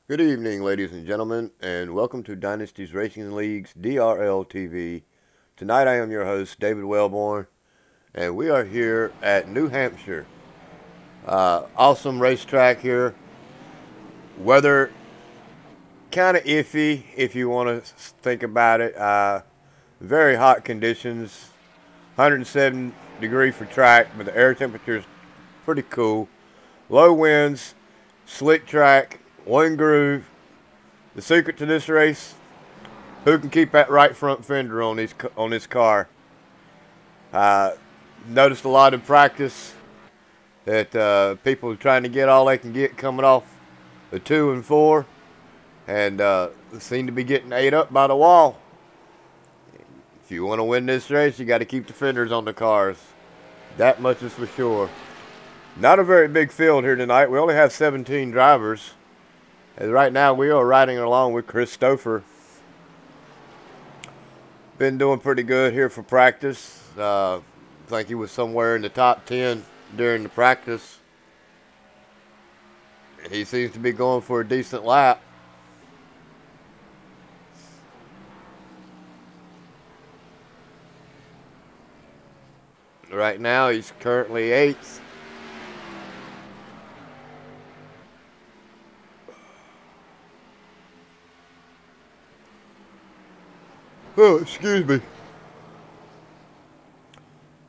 Good evening, ladies and gentlemen, and welcome to Dynasty's Racing League's DRL TV. Tonight I am your host, David Wellborn, and we are here at New Hampshire. Awesome racetrack here. Weather kind of iffy if you want to think about it. Very hot conditions, 107 degree for track, but the air temperature is pretty cool. Low winds, slick track, one groove. The secret to this race: who can keep that right front fender on this car. Noticed a lot in practice that people are trying to get all they can get coming off the 2 and 4, and seem to be getting ate up by the wall. If you want to win this race, you got to keep the fenders on the cars. That much is for sure. Not a very big field here tonight. We only have 17 drivers. And right now we are riding along with Christopher. Been doing pretty good here for practice. I think he was somewhere in the top 10 during the practice. He seems to be going for a decent lap. Right now he's currently 8th. Oh, excuse me.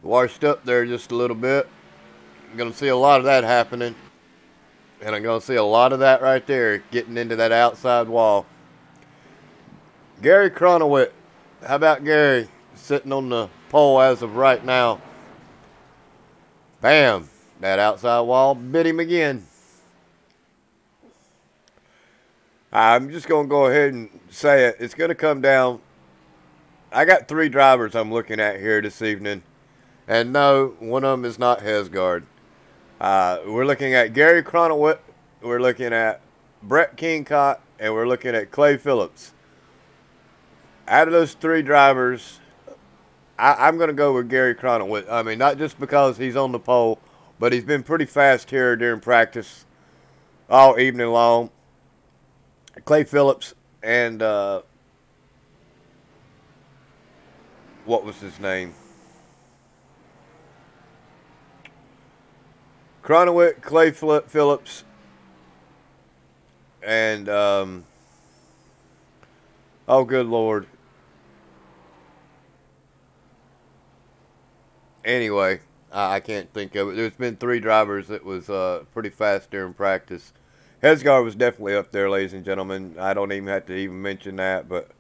Washed up there just a little bit. I'm going to see a lot of that happening. And I'm going to see a lot of that right there, getting into that outside wall. Gary Cronowit. How about Gary sitting on the pole as of right now? Bam. That outside wall bit him again. I'm just going to go ahead and say it. It's going to come down. I got 3 drivers I'm looking at here this evening. And no, one of them is not Hesgard. We're looking at Gary Cronowit, we're looking at Brett Kingcott, and we're looking at Clay Phillips. Out of those 3 drivers, I'm going to go with Gary Cronowit. I mean, not just because he's on the pole, but he's been pretty fast here during practice all evening long. Clay Phillips and what was his name? Cronowit, Clay Phillips, and oh good Lord. Anyway, I can't think of it. There's been 3 drivers that was pretty fast during practice. Hesgard was definitely up there, ladies and gentlemen. I don't even have to even mention that, but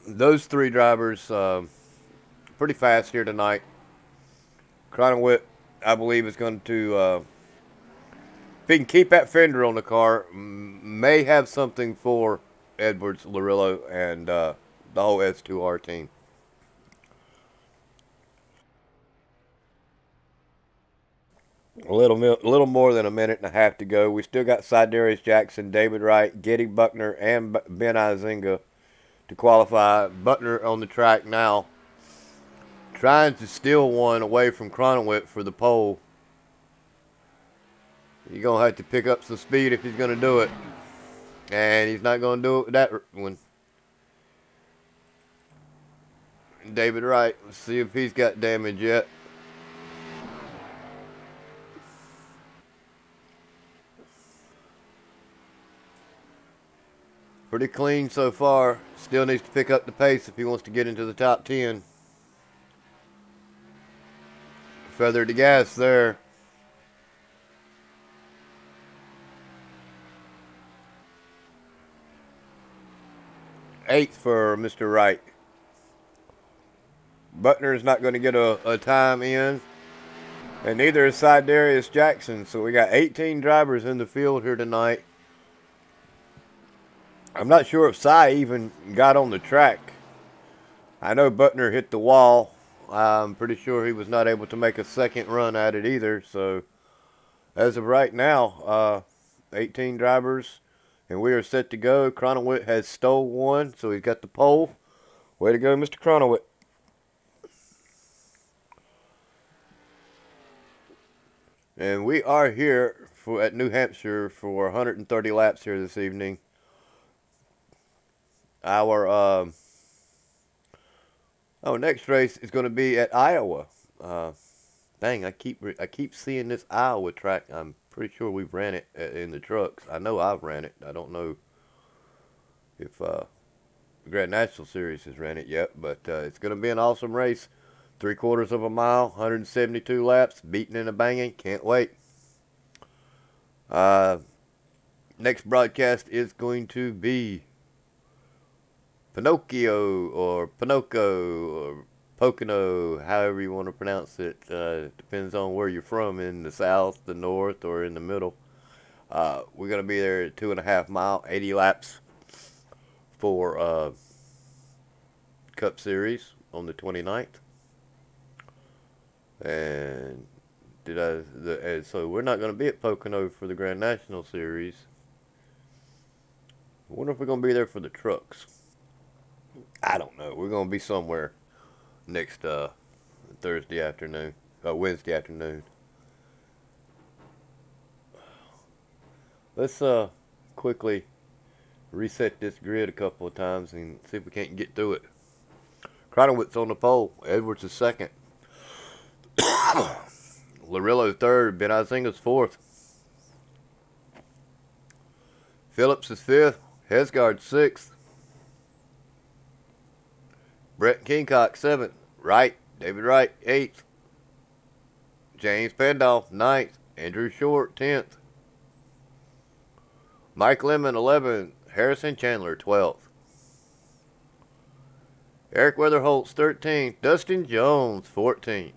those 3 drivers pretty fast here tonight. Cronowit, I believe, is going to, if he can keep that fender on the car, may have something for Edwards, Larillo, and the whole S2R team. A little more than a minute and a half to go. We still got Sidarius Jackson, David Wright, Getty Buckner, and Ben Izinga to qualify. Buckner on the track now, trying to steal one away from Cronowit for the pole. You're going to have to pick up some speed if he's going to do it. And he's not going to do it with that one. David Wright, let's see if he's got damage yet. Pretty clean so far. Still needs to pick up the pace if he wants to get into the top 10. Feather to gas there. Eighth for Mr. Wright. Buckner is not going to get a time in. And neither is Sidarius Jackson. So we got 18 drivers in the field here tonight. I'm not sure if Cy even got on the track. I know Buckner hit the wall. I'm pretty sure he was not able to make a second run at it either. So as of right now, 18 drivers, and we are set to go. Cronowit has stole one, so he's got the pole. Way to go, Mr. Cronowit. And we are here at New Hampshire for 130 laps here this evening. Our next race is going to be at Iowa. Dang, I keep seeing this Iowa track. I'm pretty sure we've ran it in the trucks. I know I've ran it. I don't know if the Grand National Series has ran it yet, but it's going to be an awesome race. 3/4 of a mile, 172 laps, beating and a banging. Can't wait. Next broadcast is going to be Pinocchio or Pocono, however you want to pronounce it. Depends on where you're from, in the south, the north, or in the middle. We're going to be there at 2.5 mile, 80 laps for Cup Series on the 29th. And so we're not going to be at Pocono for the Grand National Series. I wonder if we're going to be there for the trucks. I don't know. We're going to be somewhere next Wednesday afternoon. Let's quickly reset this grid a couple of times and see if we can't get through it. Cronowitz on the pole. Edwards is second. Larillo third. Ben Izinga's fourth. Phillips is fifth. Hesgard sixth. Brett Kingcock seventh. David Wright eighth. James Pandolf ninth. Andrew Short 10th. Mike Lemon 11th. Harrison Chandler 12th. Eric Weatherholtz 13th. Dustin Jones 14th.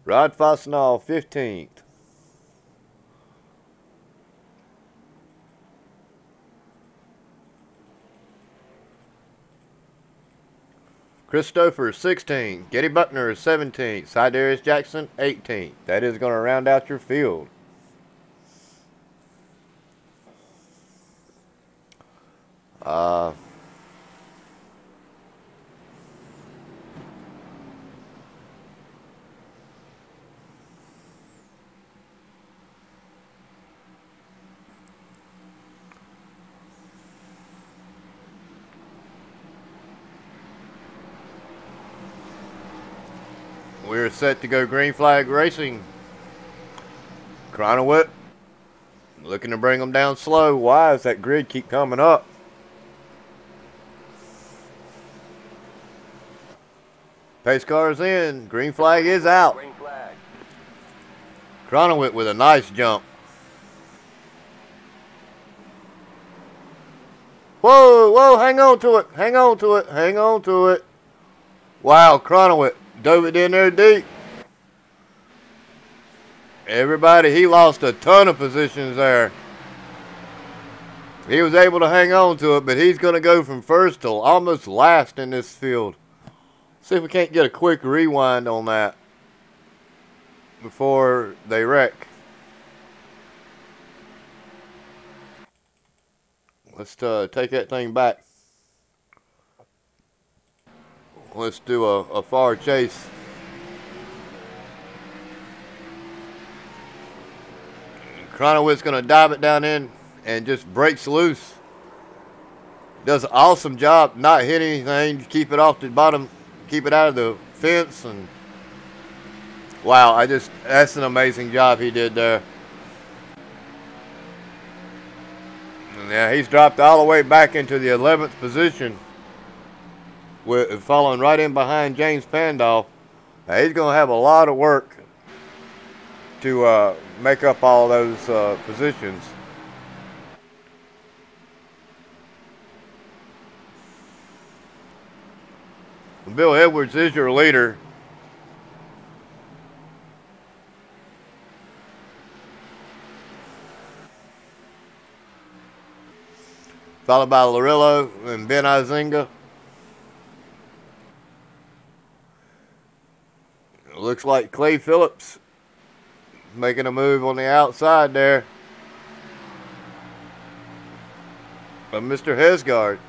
Rod Fosnall 15th. Christopher 16th. Getty Buckner 17th. Cydarius Jackson 18th. That is going to round out your field. We're set to go green flag racing. Cronowitz looking to bring them down slow. Why does that grid keep coming up? Pace car's in. Green flag is out. Green flag. Cronowitz with a nice jump. Whoa, hang on to it. Hang on to it. Wow, Cronowitz dove it in there deep. Everybody, he lost a ton of positions there. He was able to hang on to it, but he's going to go from first to almost last in this field. See if we can't get a quick rewind on that before they wreck. Let's take that thing back. Let's do a far chase. Cronowitz going to dive it down in and just breaks loose. Does an awesome job, not hit anything, keep it off the bottom, keep it out of the fence, and wow, that's an amazing job he did there. And yeah, he's dropped all the way back into the 11th position, with following right in behind James Pandolf. Now, he's going to have a lot of work to make up all those positions. Bill Edwards is your leader. Followed by Larillo and Ben Izinga. Looks like Clay Phillips making a move on the outside there of Mr. Hesgard.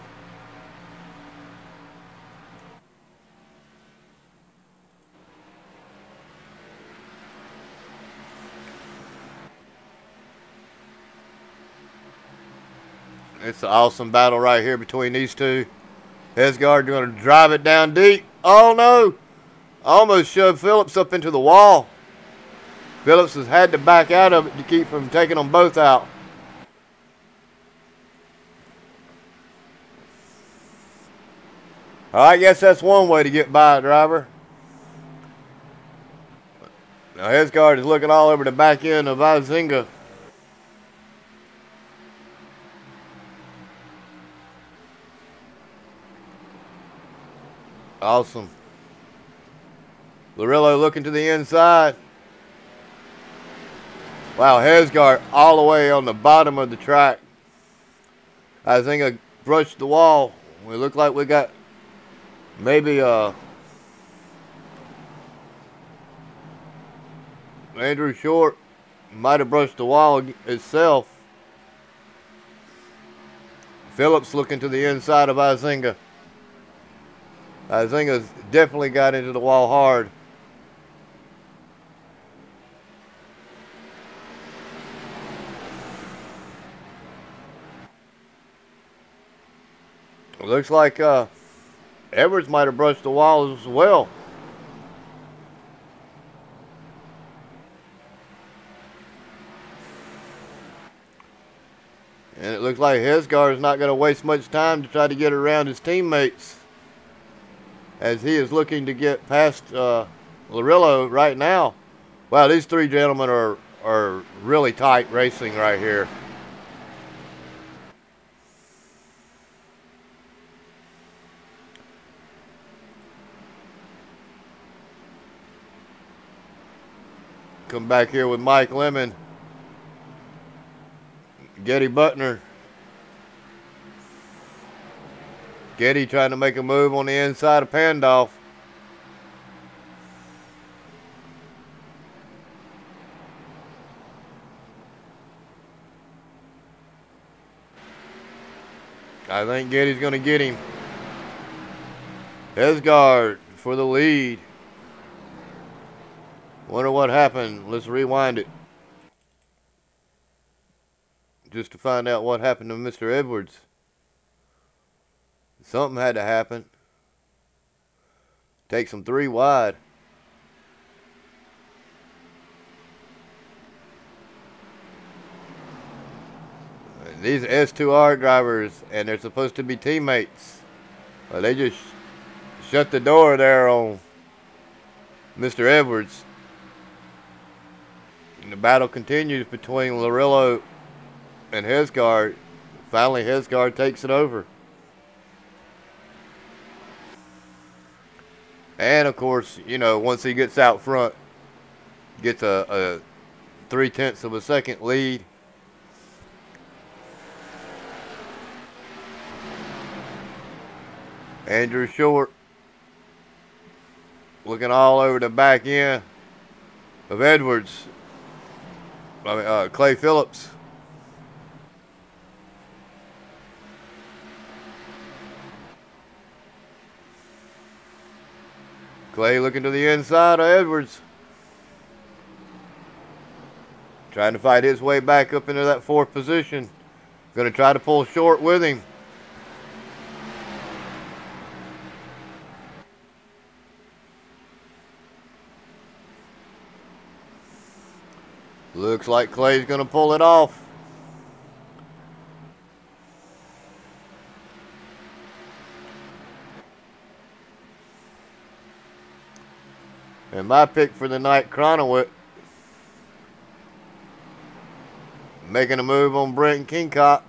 It's an awesome battle right here between these two. Hesgard going to drive it down deep. Oh no! Almost shoved Phillips up into the wall. Phillips has had to back out of it to keep from taking them both out. I guess that's one way to get by a driver. Now Hesgard is looking all over the back end of Izinga. Awesome. Larillo looking to the inside. Wow, Hesgard all the way on the bottom of the track. Izinga brushed the wall. We look like we got maybe Andrew Short might have brushed the wall itself. Phillips looking to the inside of Izinga. Izinga's definitely got into the wall hard. It looks like Edwards might have brushed the wall as well. And it looks like Hesgard is not going to waste much time to try to get around his teammates, as he is looking to get past Larillo right now. Wow, these three gentlemen are really tight racing right here. Come back here with Mike Lemon. Getty Butner. Getty trying to make a move on the inside of Pandolf. I think Getty's going to get him. Hesgard for the lead. Wonder what happened. Let's rewind it, just to find out what happened to Mr. Edwards. Something had to happen. Takes him 3 wide. These S2R drivers, and they're supposed to be teammates. They just shut the door there on Mr. Edwards. And the battle continues between Larillo and Hesgard. Finally, Hesgard takes it over. And of course, you know, once he gets out front, gets a 0.3 of a second lead. Andrew Short looking all over the back end of Edwards. Clay Phillips. Clay looking to the inside of Edwards. Trying to fight his way back up into that 4th position. Going to try to pull Short with him. Looks like Clay's going to pull it off. And my pick for the night, Cronowit, making a move on Brent Kingcott.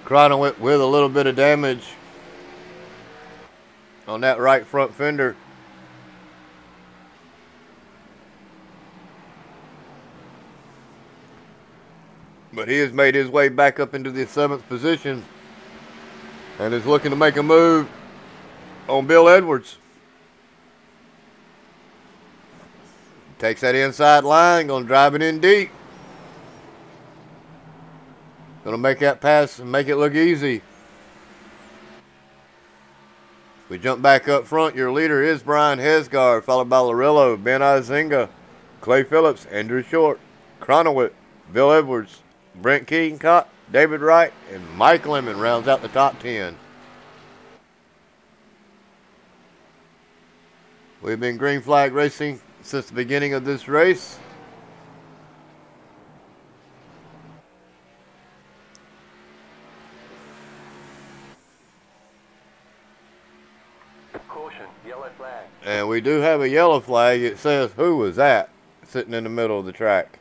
Cronowit with a little bit of damage on that right front fender. But he has made his way back up into the 7th position and is looking to make a move on Bill Edwards. Takes that inside line, going to drive it in deep. Gonna make that pass and make it look easy. We jump back up front. Your leader is Brian Hesgard, followed by Larillo, Ben Izinga, Clay Phillips, Andrew Short, Cronowit, Bill Edwards, Brent Keencott, David Wright, and Mike Lemon rounds out the top 10. We've been green flag racing since the beginning of this race. Caution, yellow flag. And we do have a yellow flag. It says, who was that sitting in the middle of the track?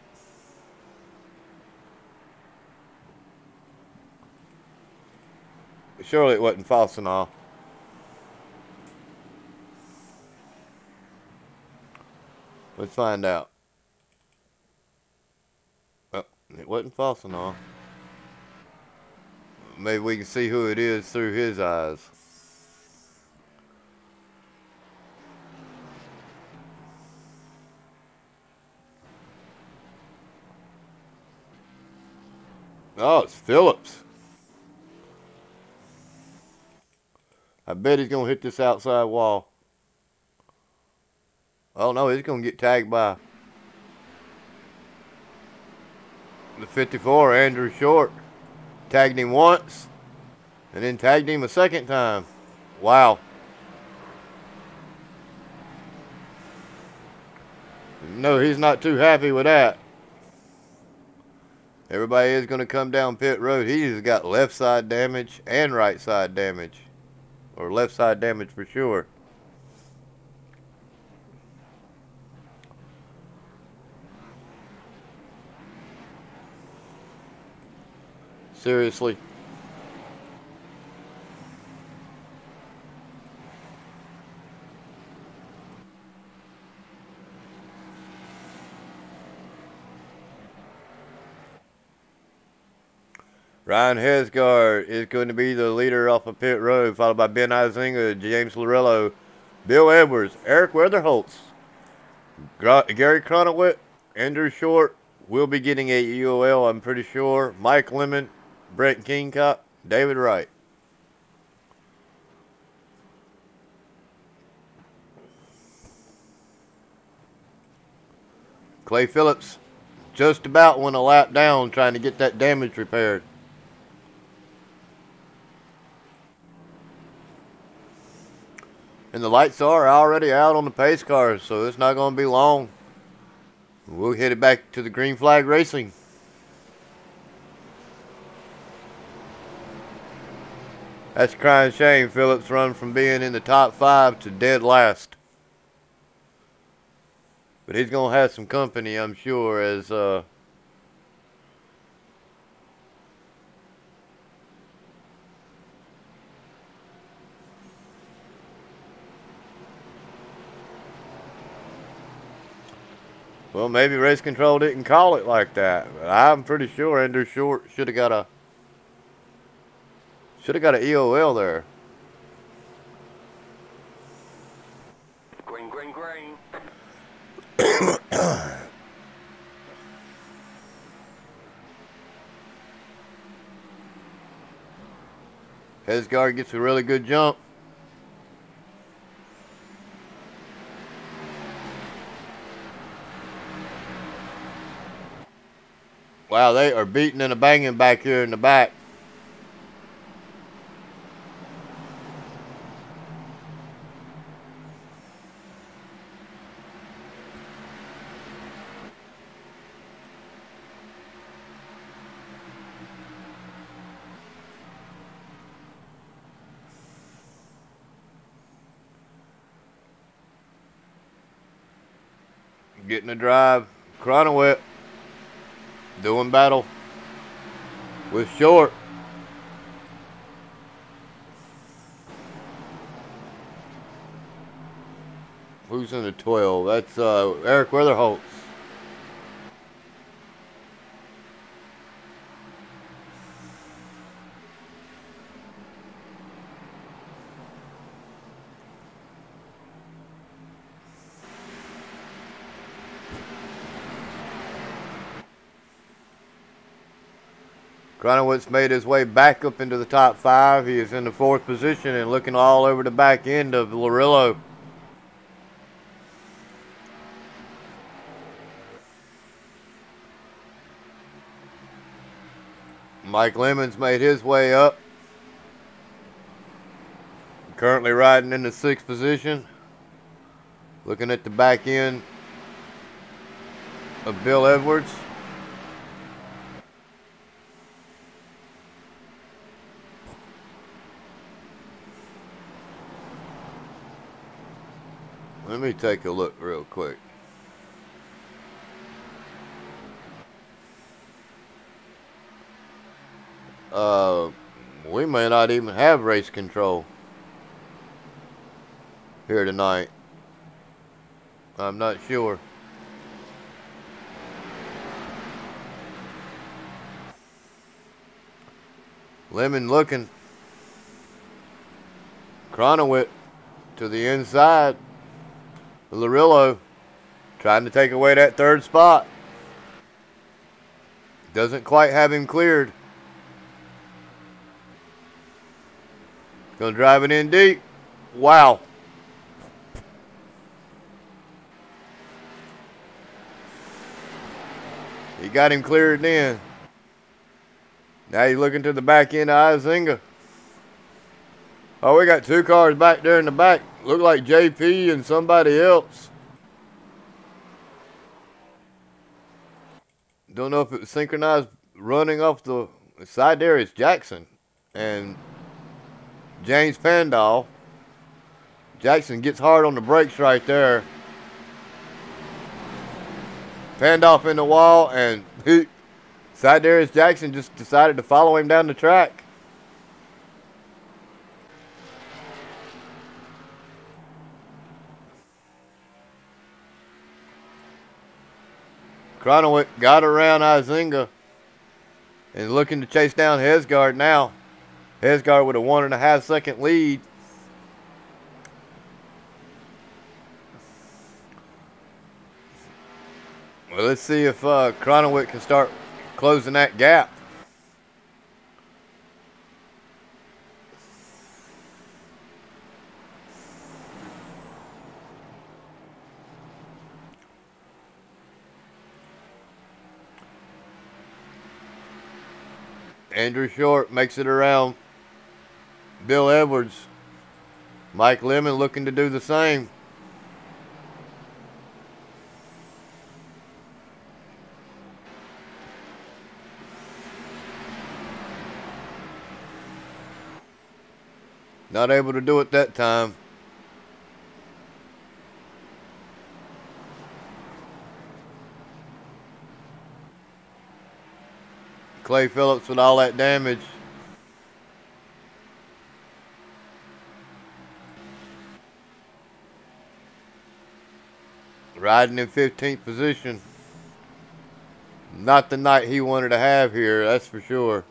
Surely it wasn't Falsenau. Let's find out. Oh, it wasn't Falsenau. Maybe we can see who it is through his eyes. Oh, it's Phillips. I bet he's going to hit this outside wall. Oh, no, he's going to get tagged by the 54, Andrew Short. Tagged him once, and then tagged him a second time. Wow. No, he's not too happy with that. Everybody is going to come down pit road. He's got left side damage and right side damage. Or left side damage for sure. Seriously. Ryan Hesgard is going to be the leader off of pit road, followed by Ben Izinga, James Larillo, Bill Edwards, Eric Weatherholtz, Gary Cronowit, Andrew Short will be getting a EOL, I'm pretty sure. Mike Lemon, Brent Keencott, David Wright. Clay Phillips just about went a lap down trying to get that damage repaired. And the lights are already out on the pace cars, so it's not going to be long. We'll hit it back to the green flag racing. That's a crying shame. Phillips run from being in the top 5 to dead last. But he's going to have some company, I'm sure, as well, maybe race control didn't call it like that, but I'm pretty sure Andrew Short should have got a EOL there. Green, green, green. Hesgard gets a really good jump. Wow, they are beating and a banging back here in the back. Getting a drive. Cronowit doing battle with Short. Who's in the 12? That's Eric Weatherholtz. Cronowitz made his way back up into the top 5. He is in the 4th position and looking all over the back end of Larillo. Mike Lemons made his way up. Currently riding in the 6th position. Looking at the back end of Bill Edwards. Let me take a look real quick. We may not even have race control here tonight. I'm not sure. Lemon looking. Cronowitz to the inside. Larillo trying to take away that 3rd spot. Doesn't quite have him cleared. Gonna drive it in deep. Wow. He got him cleared in. Now he's looking to the back end of Izinga. Oh, we got 2 cars back there in the back. Look like JP and somebody else. Don't know if it was synchronized running off the side there. It's Jackson and James Pandall. Jackson gets hard on the brakes right there. Pandolf in the wall, and side there is Jackson just decided to follow him down the track. Cronowitz got around Izinga and looking to chase down Hesgard now. Hesgard with a 1.5 second lead. Well, let's see if Cronowitz can start closing that gap. Andrew Short makes it around Bill Edwards. Mike Lemon looking to do the same. Not able to do it that time. Clay Phillips with all that damage. Riding in 15th position. Not the night he wanted to have here, that's for sure.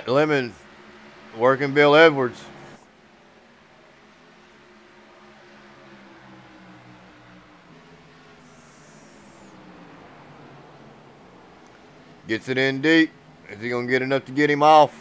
Lemon working Bill Edwards. Gets it in deep. Is he going to get enough to get him off?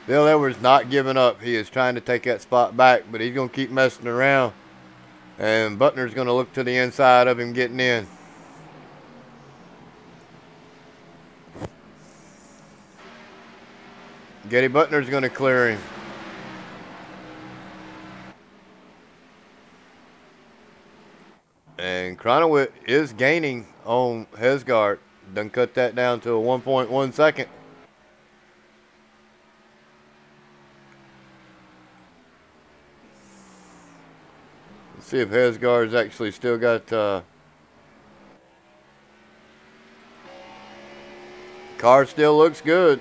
Bill Edwards not giving up. He is trying to take that spot back, but he's going to keep messing around. And Butner's going to look to the inside of him getting in. Getty Butner's going to clear him. And Cronowitz is gaining on Hesgard. Done cut that down to a 1.1 second. Let's see if Hesgard's actually still got car still looks good.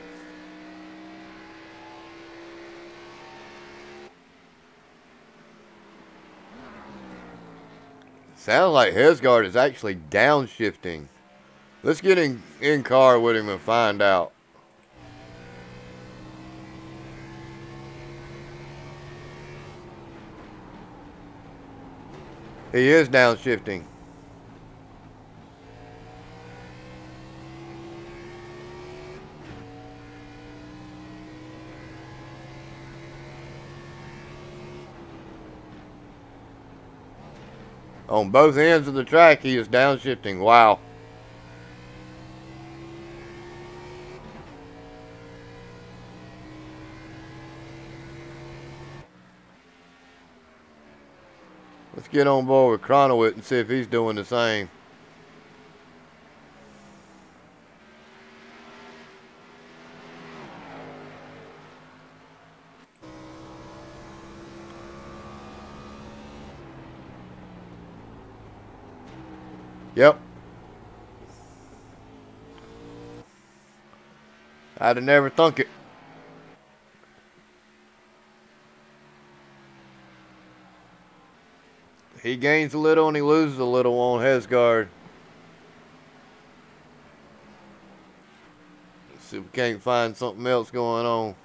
Sounds like Hesgard is actually downshifting. Let's get in car with him and find out. He is downshifting. On both ends of the track, he is downshifting. Wow. Let's get on board with Chronowit and see if he's doing the same. Yep. I'd have never thunk it. He gains a little and he loses a little on Hesgard. Let's see if we can't find something else going on.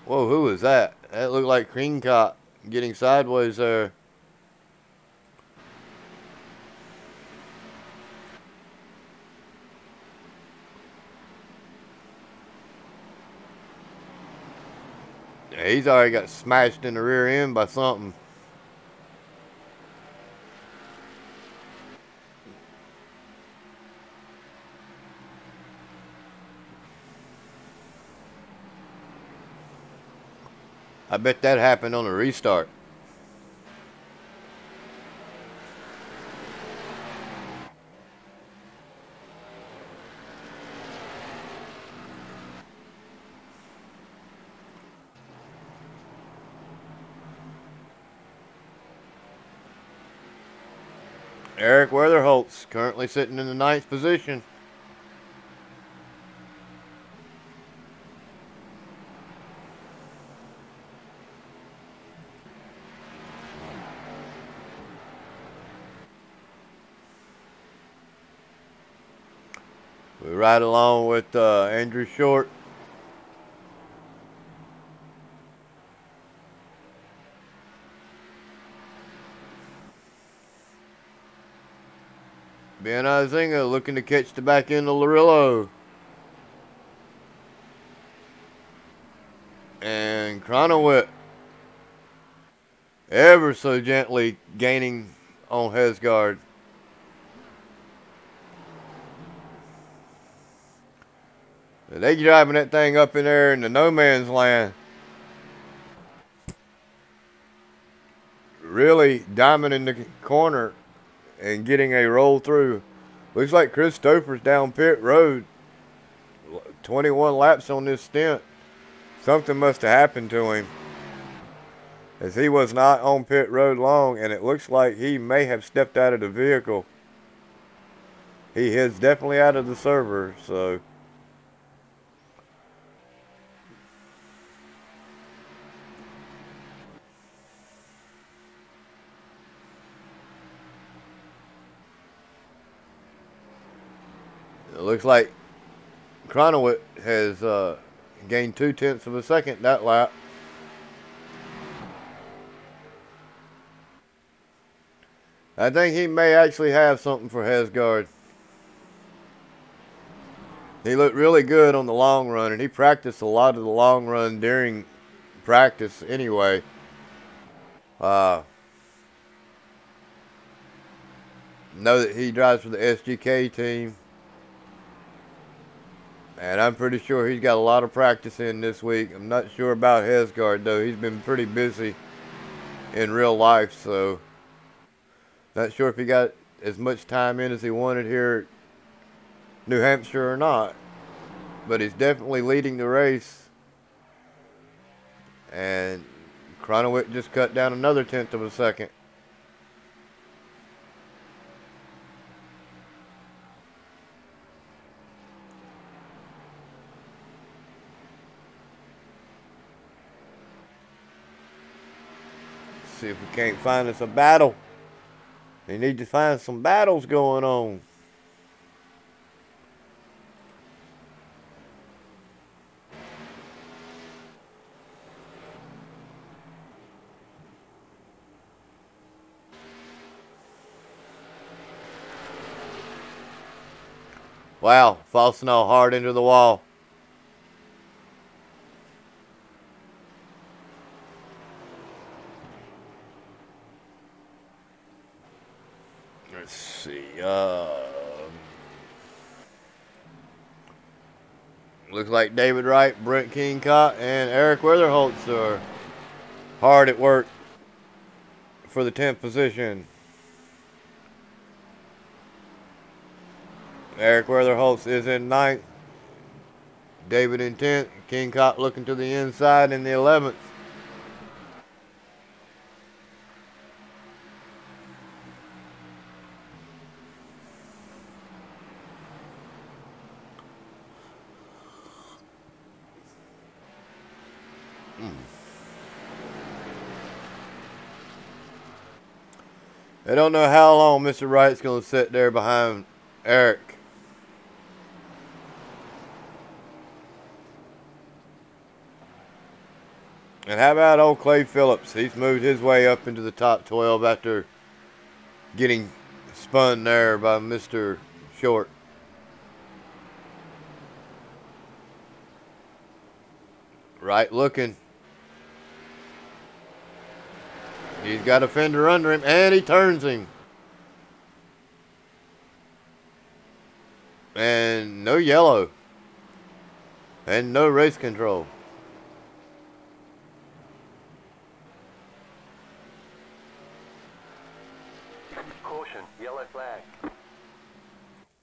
Whoa, who is that? That looked like Cream Cop getting sideways there. Yeah, he's already got smashed in the rear end by something. I bet that happened on a restart. Eric Weatherholtz currently sitting in the 9th position. We ride along with Andrew Short. Ben Izinga looking to catch the back end of Larillo. And Chronowit ever so gently gaining on Hesgard. They driving that thing up in there in the no man's land. Really diamond in the corner and getting a roll through. Looks like Chris Stouffer's down pit road. 21 laps on this stint. Something must have happened to him, as he was not on pit road long, and it looks like he may have stepped out of the vehicle. He is definitely out of the server, so. It looks like Chronowit has gained 0.2 of a second that lap. I think he may actually have something for Hesgard. He looked really good on the long run, and he practiced a lot of the long run during practice anyway. Know that he drives for the SGK team. And I'm pretty sure he's got a lot of practice in this week. I'm not sure about Hesgard, though. He's been pretty busy in real life, so not sure if he got as much time in as he wanted here at New Hampshire or not. But he's definitely leading the race. And Chronowit just cut down another 0.1 of a second. See if we can't find us a battle They need to find some battles going on. Wow, Falsenau hard into the wall. Let's see. Looks like David Wright, Brent Kingcott, and Eric Weatherholtz are hard at work for the 10th position. Eric Weatherholtz is in 9th. David in 10th. Kingcott looking to the inside in the 11th. I don't know how long Mr. Wright's going to sit there behind Eric. And how about old Clay Phillips? He's moved his way up into the top 12 after getting spun there by Mr. Short. Wright looking. He's got a fender under him, and he turns him. And no yellow. And no race control. Caution, yellow flag.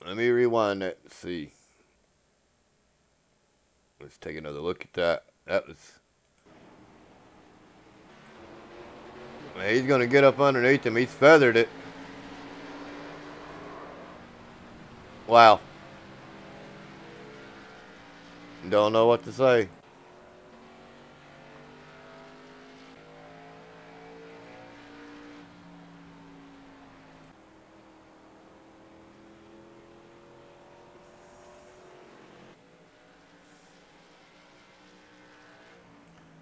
Let me rewind that and see. Let's take another look at that. That was... He's going to get up underneath him. He's feathered it. Wow. Don't know what to say.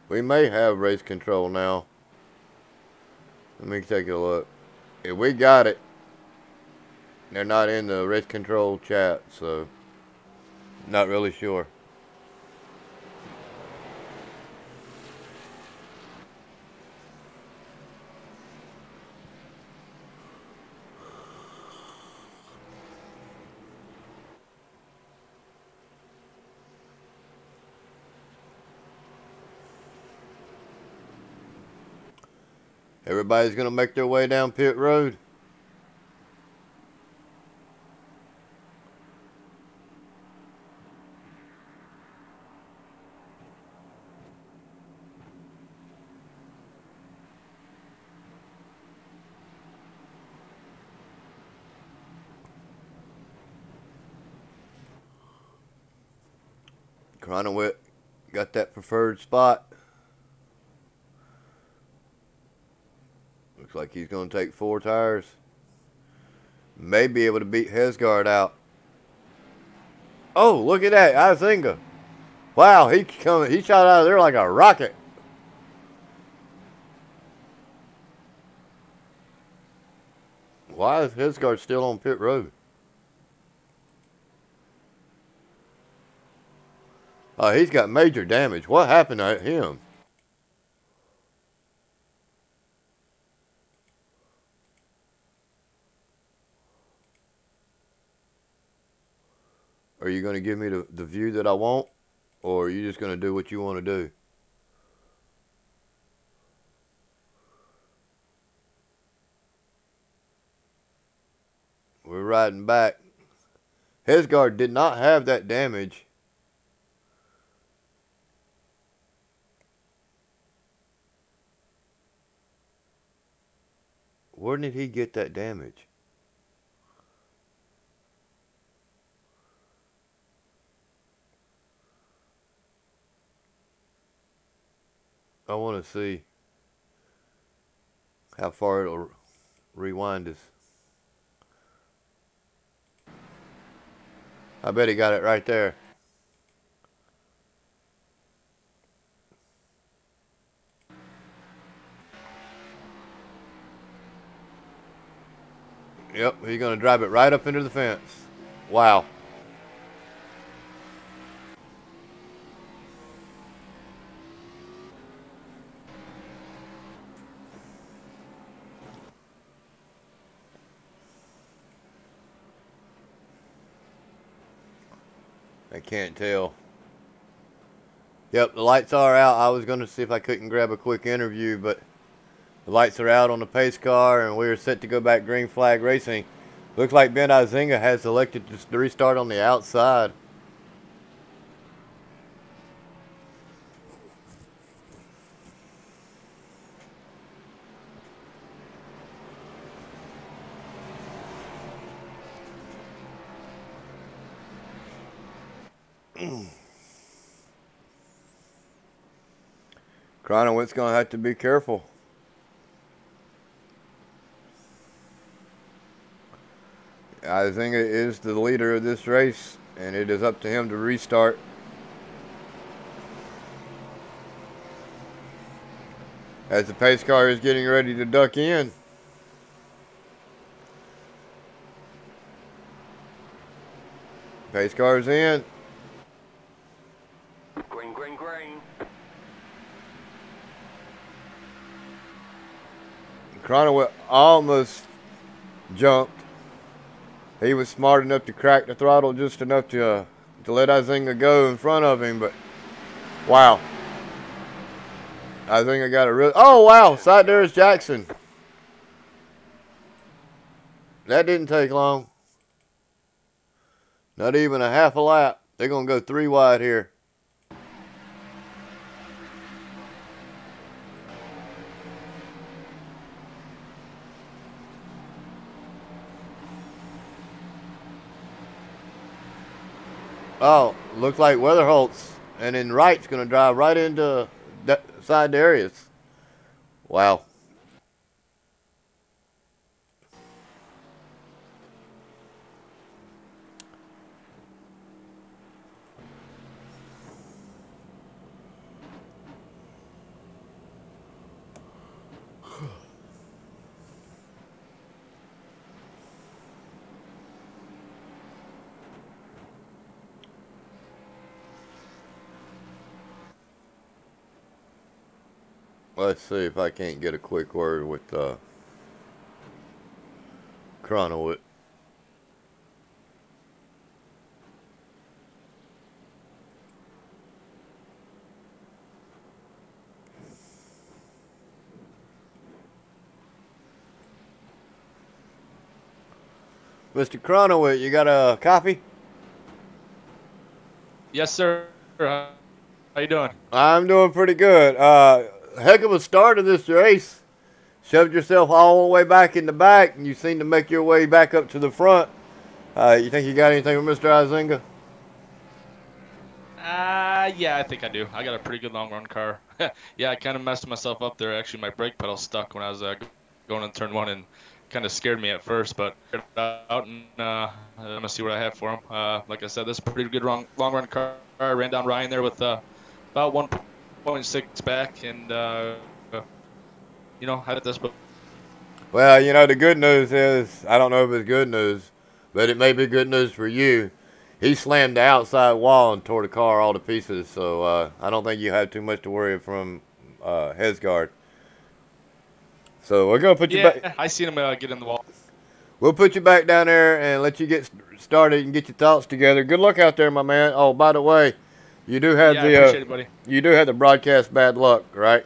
We may have race control now. Let me take a look. If we got it, they're not in the race control chat, so not really sure. Everybody's going to make their way down pit road. Cronowit got that preferred spot. Looks like he's going to take 4 tires. May be able to beat Hesgard out. Oh, look at that, Izinga. Wow, he shot out of there like a rocket. Why is Hesgard still on pit road? Oh, he's got major damage. What happened to him? Are you going to give me the view that I want? Or are you just going to do what you want to do? We're riding back. Hesgard did not have that damage. Where did he get that damage? I want to see how far it'll rewind us. I bet he got it right there. Yep, he's going to drive it right up into the fence. Wow. I can't tell. Yep, the lights are out. I was going to see if I couldn't grab a quick interview, but the lights are out on the pace car, and we're set to go back green flag racing. Looks like Ben Izinga has elected to restart on the outside. Cronowitz going to have to be careful. Izinga is the leader of this race, and it is up to him to restart. As the pace car is getting ready to duck in. Pace car's in. Green, green, green. Cronowitz almost jumped. He was smart enough to crack the throttle just enough to let Izinga go in front of him, but wow. Izinga got a real, oh wow, side there is Jackson. That didn't take long. Not even a half a lap. They're going to go 3 wide here. Oh, looks like Weatherholtz and then Wright's going to drive right into side Darius. Wow. Let's see if I can't get a quick word with Cronowitz. Mr. Cronowitz, you got a copy? Yes, sir. How you doing? I'm doing pretty good. Heck of a start of this race. Shoved yourself all the way back in the back, and you seem to make your way back up to the front. You think you got anything with Mr. Izinga? Yeah, I think I do. I got a pretty good long run car. Yeah, I kind of messed myself up there. Actually, my brake pedal stuck when I was going in turn 1 and kind of scared me at first, but figured it out, and I'm going to see what I have for him. Like I said, this is a pretty good long run car. I ran down Ryan there with about 1.6 back, and you know, had this. But Well, you know, the good news is, I don't know if it's good news, but it may be good news for you. He slammed the outside wall and tore the car all to pieces, so I don't think you have too much to worry from Hesgard. So we're going to put you back. Yeah, I seen him get in the wall. We'll put you back down there and let you get started and get your thoughts together. Good luck out there, my man. Oh, by the way, you do have I appreciate it, buddy. you do have the broadcast bad luck, right?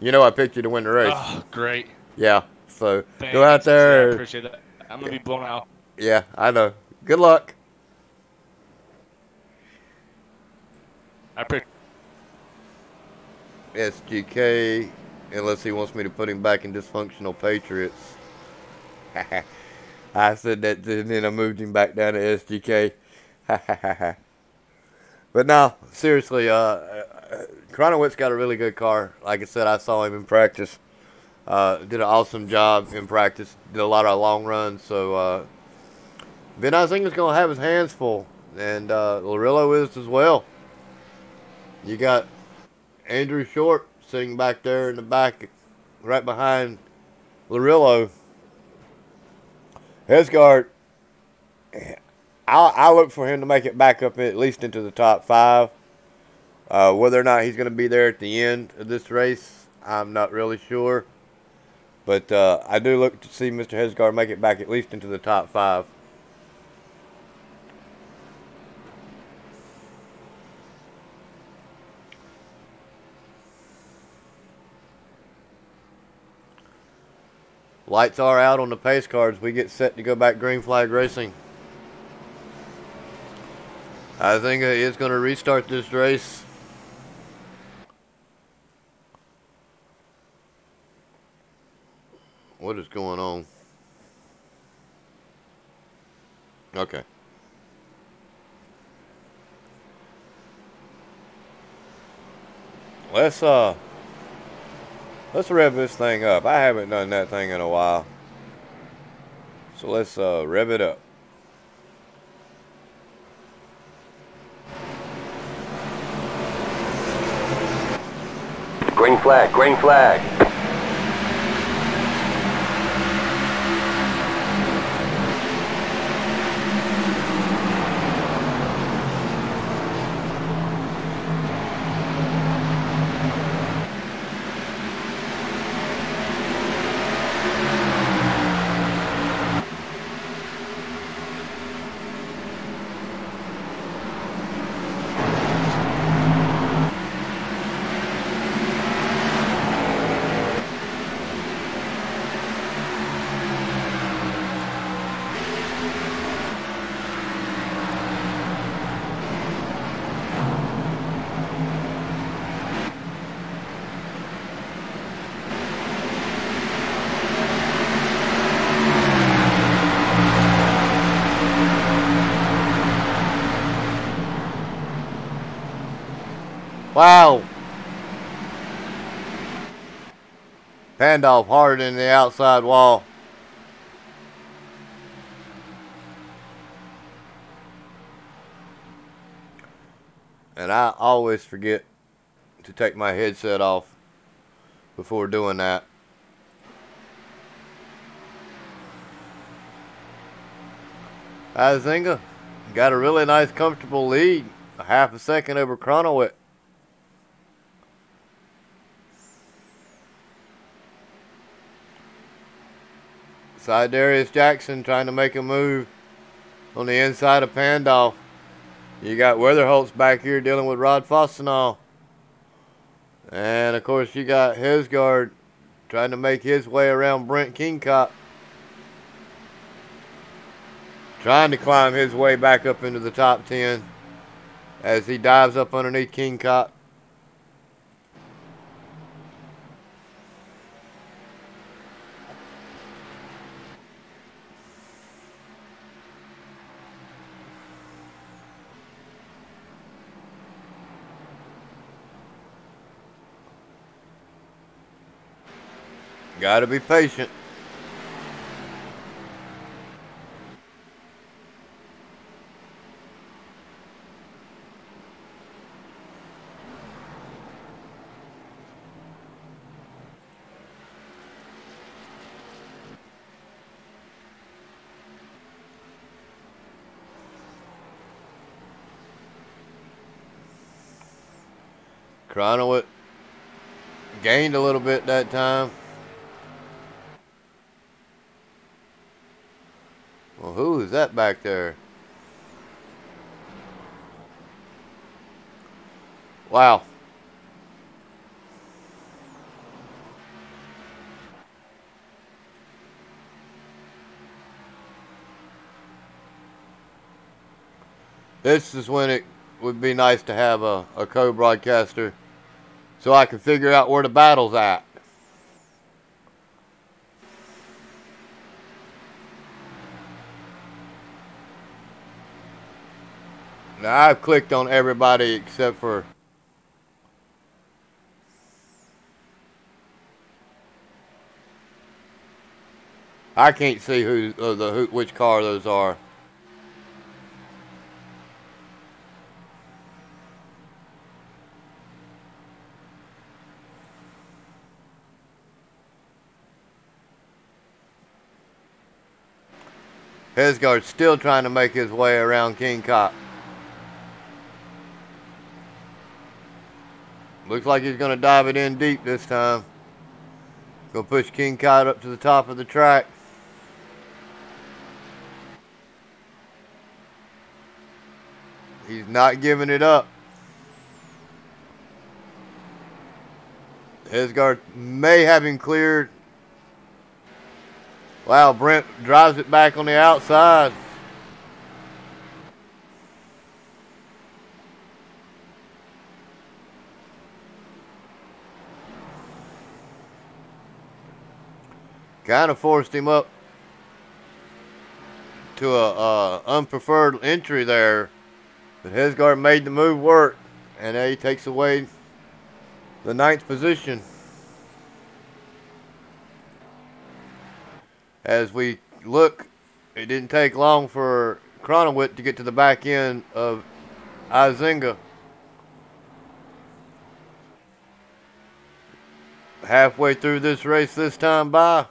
You know I picked you to win the race. Oh, great. Yeah. So Thanks. go out there. Yeah, I appreciate that. I'm gonna be blown out. Yeah, I know. Good luck. I appreciate. SGK, unless he wants me to put him back in dysfunctional Patriots. I said that, and then I moved him back down to SGK. But no, seriously, Cronowitz got a really good car. Like I said, I saw him in practice. Did an awesome job in practice. Did a lot of long runs. So Ben Izinga's going to have his hands full. and Lorillo is as well. You got Andrew Short sitting back there in the back, right behind Lorillo. Hesgard, I look for him to make it back up at least into the top 5. Whether or not he's going to be there at the end of this race, I'm not really sure. But I do look to see Mr. Hesgard make it back at least into the top 5. Lights are out on the pace cards. We get set to go back green flag racing. I think it's going to restart this race. What is going on? Okay. Let's rev this thing up. I haven't done that thing in a while. So let's rev it up. Green flag, green flag. Wow. Handoff hard in the outside wall. And I always forget to take my headset off before doing that. Azinga got a really nice comfortable lead. A half a second over Chronowit. Side Darius Jackson trying to make a move on the inside of Pandolf. You got Weatherholtz back here dealing with Rod Fostenall. And of course you got Hesgard trying to make his way around Brent Kingcott. Trying to climb his way back up into the top 10 as he dives up underneath Kingcott. Got to be patient. Chronowit gained a little bit that time. Well, who is that back there? Wow. This is when it would be nice to have a co-broadcaster so I can figure out where the battle's at. Now I've clicked on everybody except for I can't see which car those are. Hesgaard's still trying to make his way around King Cop. Looks like he's going to dive it in deep this time. Going to push King Cop up to the top of the track. He's not giving it up. Hesgaard may have him cleared. Wow, Brent drives it back on the outside. Kind of forced him up to a unpreferred entry there. But Hesgaard made the move work. And he takes away the 9th position. As we look, it didn't take long for Cronowit to get to the back end of Izinga. Halfway through this race this time by.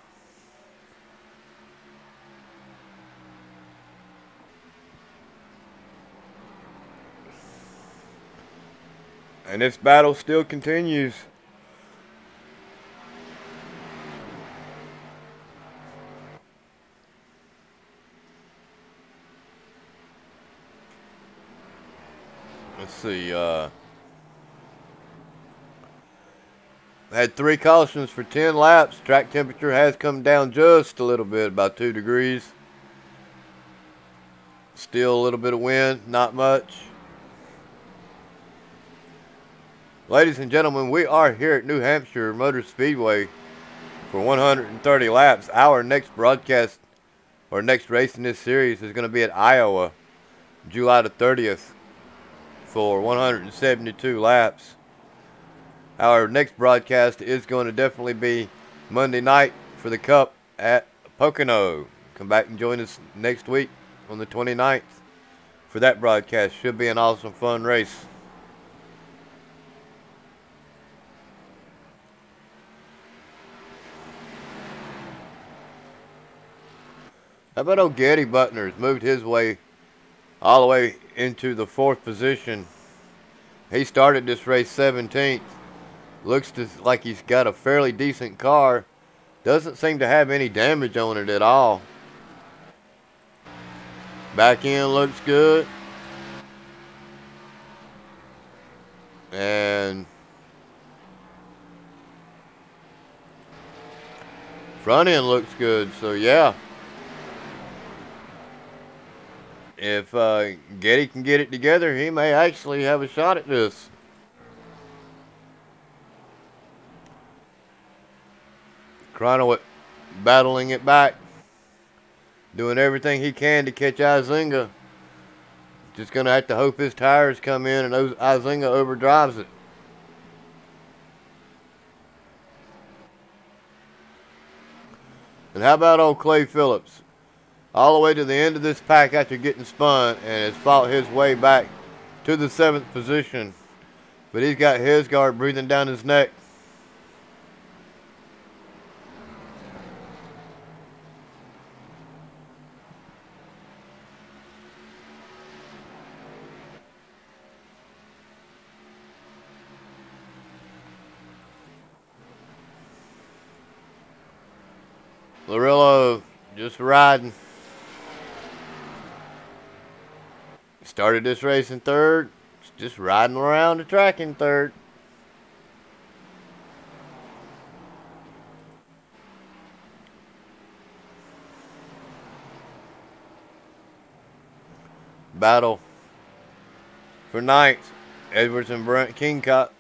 And this battle still continues. Let's see. Had 3 cautions for 10 laps. Track temperature has come down just a little bit, about 2 degrees. Still a little bit of wind, not much. Ladies and gentlemen, we are here at New Hampshire Motor Speedway for 130 laps. Our next broadcast, or next race in this series, is going to be at Iowa, July the 30th, for 172 laps. Our next broadcast is going to definitely be Monday night for the Cup at Pocono. Come back and join us next week on the 29th for that broadcast. Should be an awesome, fun race. How about old Getty Butner's moved his way all the way into the 4th position. He started this race 17th. Looks like he's got a fairly decent car. Doesn't seem to have any damage on it at all. Back end looks good. And front end looks good, so yeah. If Getty can get it together, he may actually have a shot at this. Cronowit battling it back. Doing everything he can to catch Izinga. Just going to have to hope his tires come in and Izinga overdrives it. And how about old Clay Phillips? All the way to the end of this pack after getting spun, and has fought his way back to the 7th position. But he's got Hesgaard breathing down his neck. Larillo just riding. Started this race in 3rd. Just riding around the track in 3rd. Battle for 9th. Edwards and Brent Kingcott.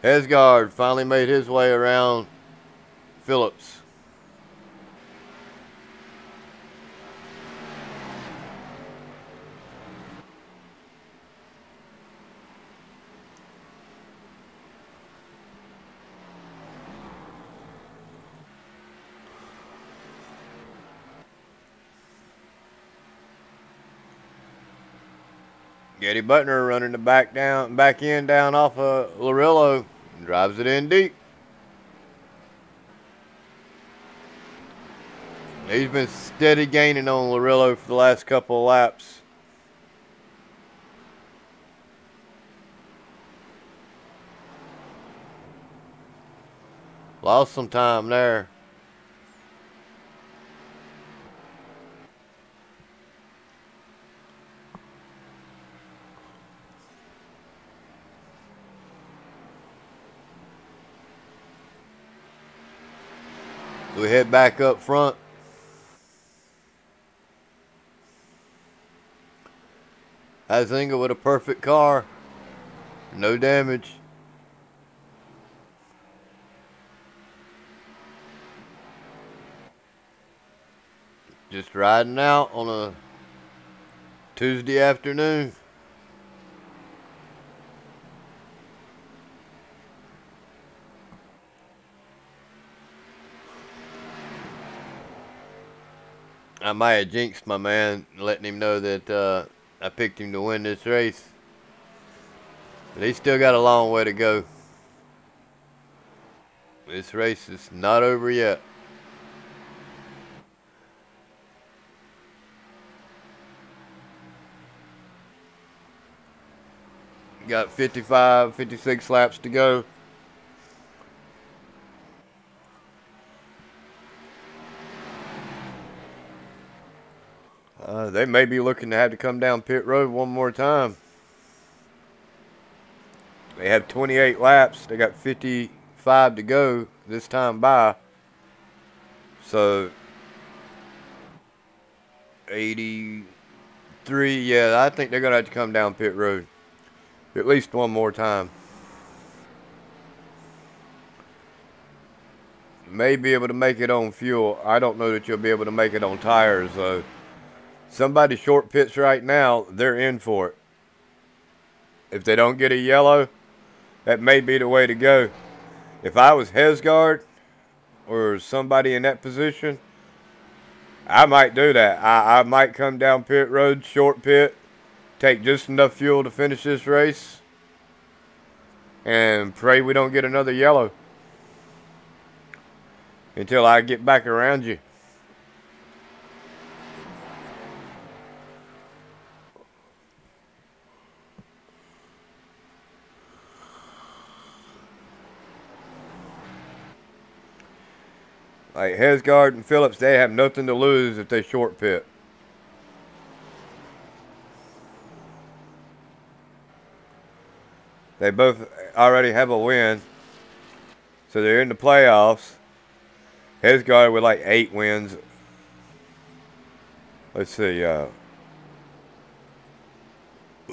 Hesgaard finally made his way around Phillips. Getty Butner running the back end down off of Larillo. Drives it in deep. He's been steady gaining on Larillo for the last couple of laps. Lost some time there. We head back up front. Huizinga with a perfect car. No damage. Just riding out on a Tuesday afternoon. I might have jinxed my man, letting him know that I picked him to win this race. But he's still got a long way to go. This race is not over yet. Got 55, 56 laps to go. They may be looking to have to come down pit road one more time. They have 28 laps. They got 55 to go this time by. So 83, yeah, I think they're going to have to come down pit road at least one more time. May be able to make it on fuel. I don't know that you'll be able to make it on tires, though. Somebody short pits right now, they're in for it. If they don't get a yellow, that may be the way to go. If I was Hesgard or somebody in that position, I might do that. I might come down pit road, short pit, take just enough fuel to finish this race, and pray we don't get another yellow until I get back around you. Like Hesgard and Phillips, they have nothing to lose if they short pit. They both already have a win, so they're in the playoffs. Hesgard with like 8 wins. Let's see,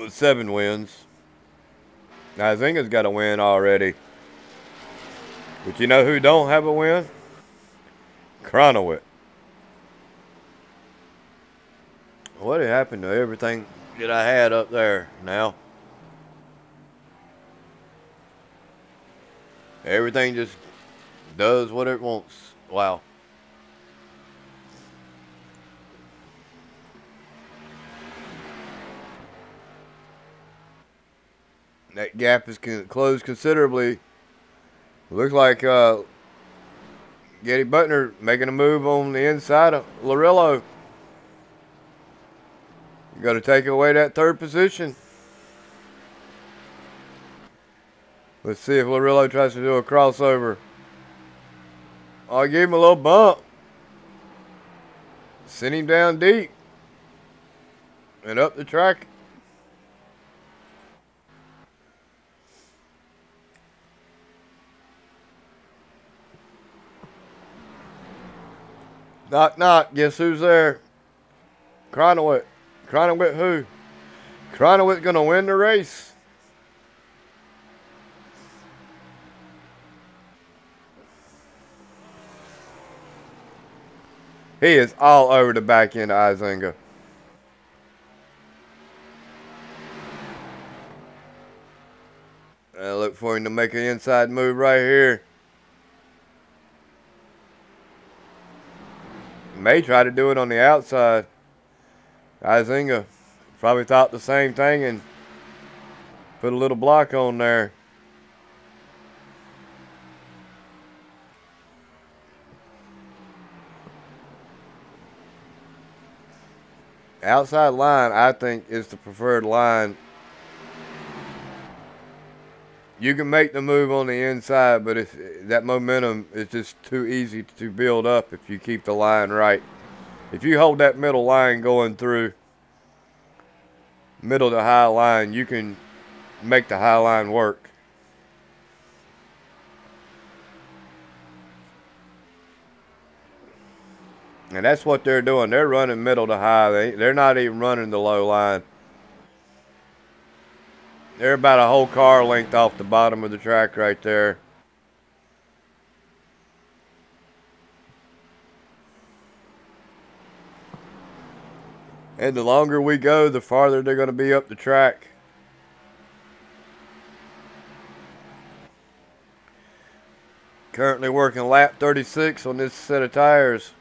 7 wins. Now Huizinga's got a win already. But you know who don't have a win? Kronowit. What happened to everything that I had up there now? Everything just does what it wants. Wow. That gap is closed considerably. Looks like Getty Butner making a move on the inside of Larillo. You got to take away that third position. Let's see if Larillo tries to do a crossover. Oh, I gave him a little bump. Sent him down deep. And up the track. Knock, knock. Guess who's there? Kronowit. Kronowit who? Kronowit's going to win the race. He is all over the back end of Huizinga. I look for him to make an inside move right here. May try to do it on the outside. Huizinga probably thought the same thing and put a little block on there. Outside line, I think, is the preferred line. You can make the move on the inside, but that momentum is just too easy to build up if you keep the line right. If you hold that middle line going through, middle to high line, you can make the high line work. And that's what they're doing. They're running middle to high. They're not even running the low line. They're about a whole car length off the bottom of the track right there. And the longer we go, the farther they're going to be up the track. Currently working lap 36 on this set of tires.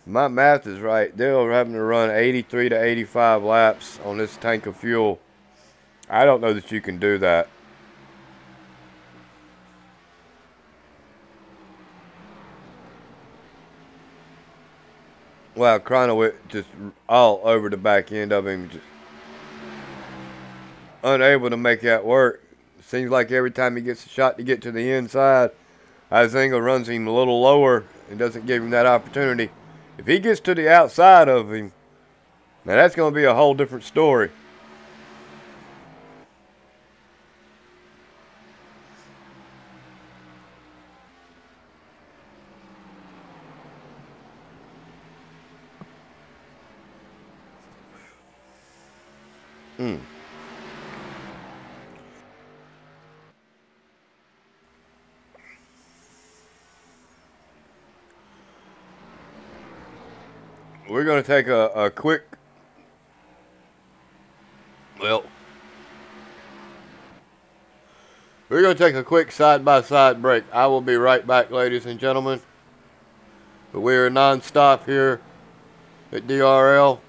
My math is right. They're having to run 83 to 85 laps on this tank of fuel. I don't know that you can do that. Well, Cronowit just all over the back end of him, just unable to make that work. Seems like every time he gets a shot to get to the inside, Izinga runs him a little lower and doesn't give him that opportunity. If he gets to the outside of him, now that's going to be a whole different story. We're going to take a quick, we're going to take a quick side-by-side break. I will be right back, ladies and gentlemen. But we are non-stop here at DRL.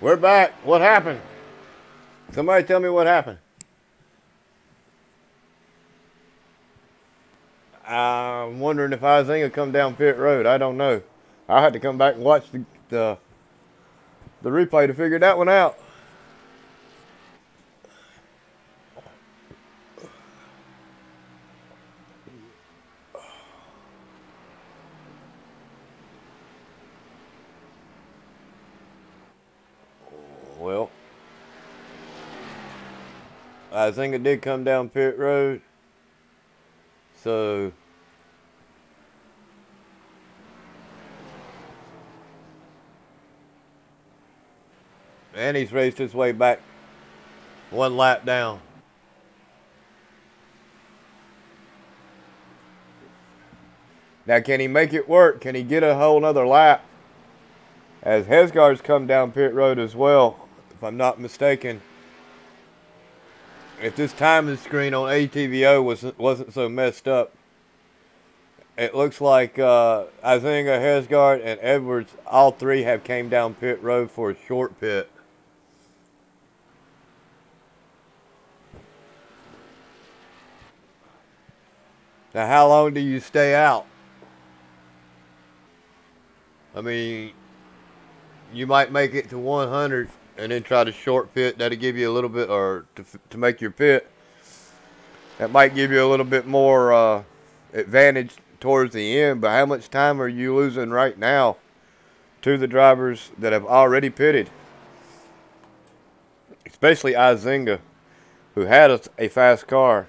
We're back. What happened? Somebody tell me what happened. I'm wondering if Izinga come down pit road. I don't know. I had to come back and watch the replay to figure that one out. Well, Izinga did come down pit road. So and he's raced his way back 1 lap down. Now, can he make it work? Can he get a whole nother lap? As Hesgaard's come down pit road as well, if I'm not mistaken. If this timing screen on ATVO wasn't so messed up, it looks like Izinga, Hesgaard, and Edwards, all three have came down pit road for a short pit. Now, how long do you stay out? I mean, you might make it to 100 and then try to short pit. That'll give you a little bit, or to make your pit, that might give you a little bit more advantage towards the end. But how much time are you losing right now to the drivers that have already pitted? Especially Izinga, who had a fast car.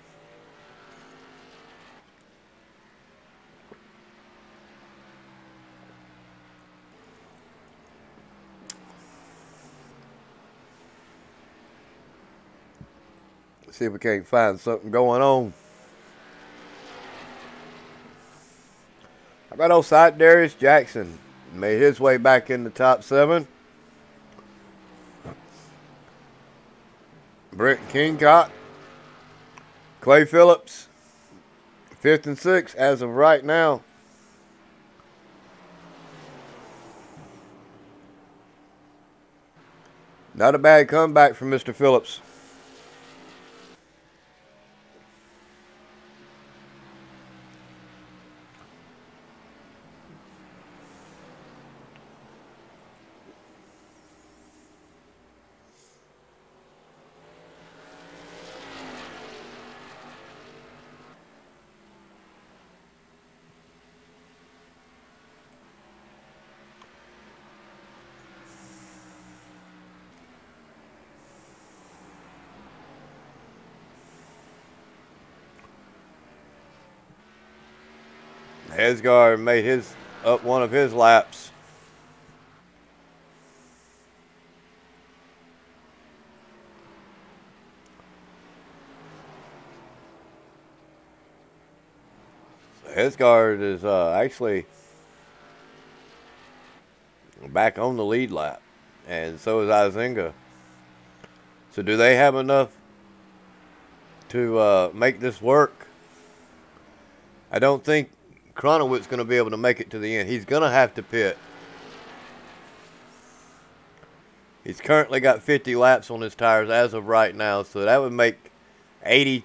See if we can't find something going on. How about old side Darius Jackson? Made his way back in the top 7. Brent Kingcott. Clay Phillips. 5th and 6th as of right now. Not a bad comeback from Mr. Phillips. Hesgaard made up one of his laps. So Hesgaard is actually back on the lead lap, and so is Izinga. So do they have enough to make this work? I don't think Cronowit's going to be able to make it to the end. He's going to have to pit. He's currently got 50 laps on his tires as of right now, so that would make 82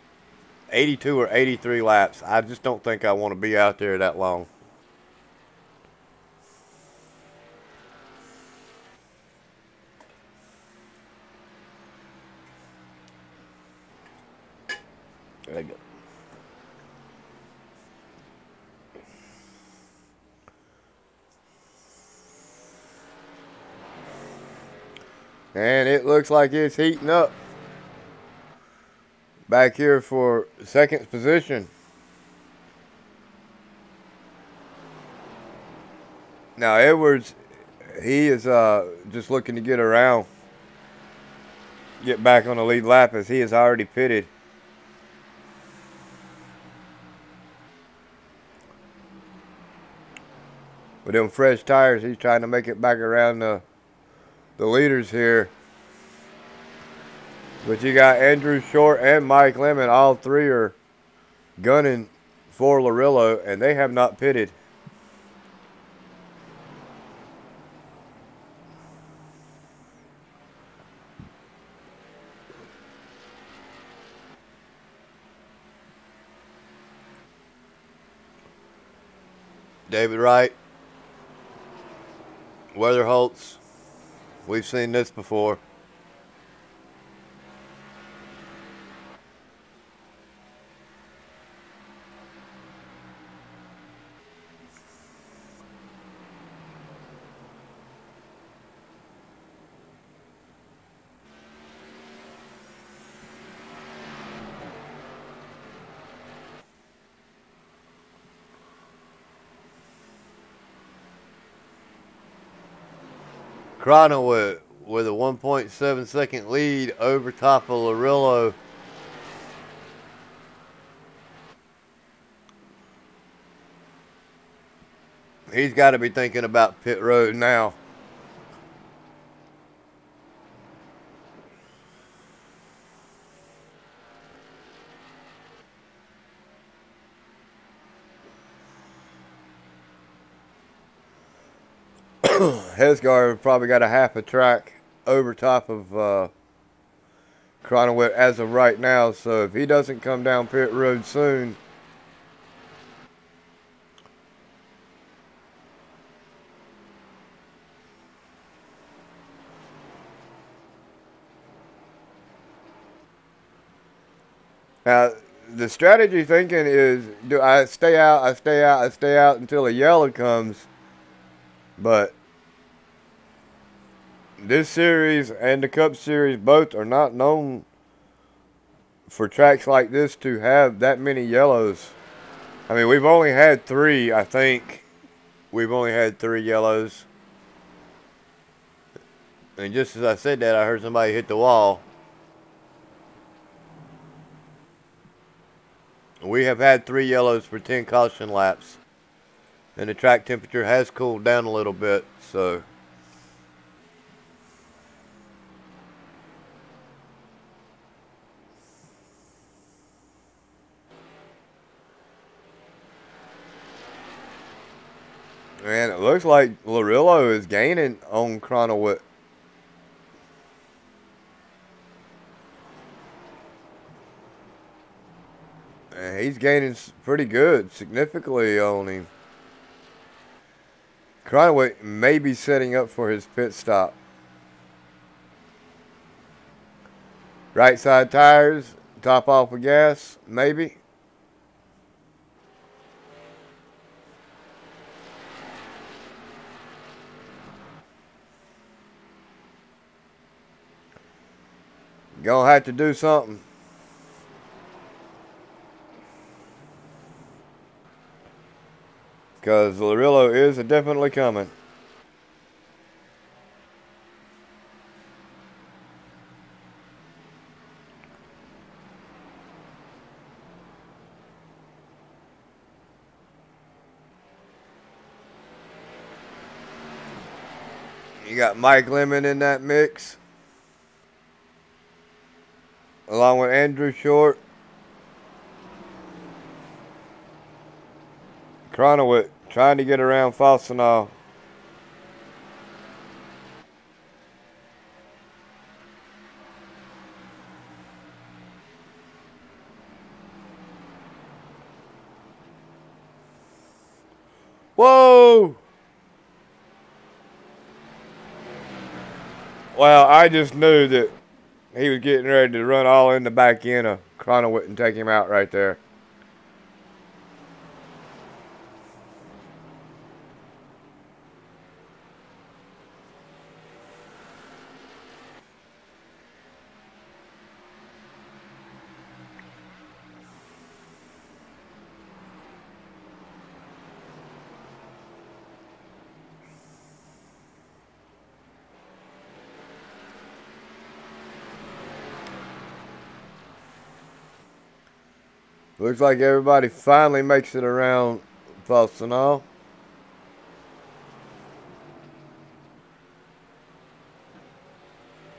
or 83 laps. I just don't think I want to be out there that long. There you go. And it looks like it's heating up back here for second position. Now Edwards, he is just looking to get around, get back on the lead lap, as he has already pitted. With them fresh tires, he's trying to make it back around the leaders here. But you got Andrew Short and Mike Lemon. All three are gunning for Larillo, and they have not pitted. David Wright, Weatherholtz. We've seen this before. Cronowit with a 1.7 second lead over top of Larillo. He's got to be thinking about pit road now. Hesgar probably got a half a track over top of Cronowit as of right now, so if he doesn't come down pit road soon, now the strategy thinking is, do I stay out, I stay out, I stay out until a yellow comes, but this series and the Cup Series both are not known for tracks like this to have that many yellows. I mean, we've only had 3, I think. We've only had 3 yellows. And just as I said that, I heard somebody hit the wall. We have had 3 yellows for 10 caution laps. And the track temperature has cooled down a little bit, so... Man, it looks like Larillo is gaining on Cronowit. And he's gaining pretty good, significantly on him. Cronowit may be setting up for his pit stop. Right side tires, top off of gas, maybe. Gonna have to do something. Because Larillo is definitely coming. You got Mike Lemon in that mix, along with Andrew Short. Cronowit trying to get around Falsenau. Whoa! Well, I just knew that he was getting ready to run all in the back end of Cronowit and take him out right there. Looks like everybody finally makes it around Falsenau.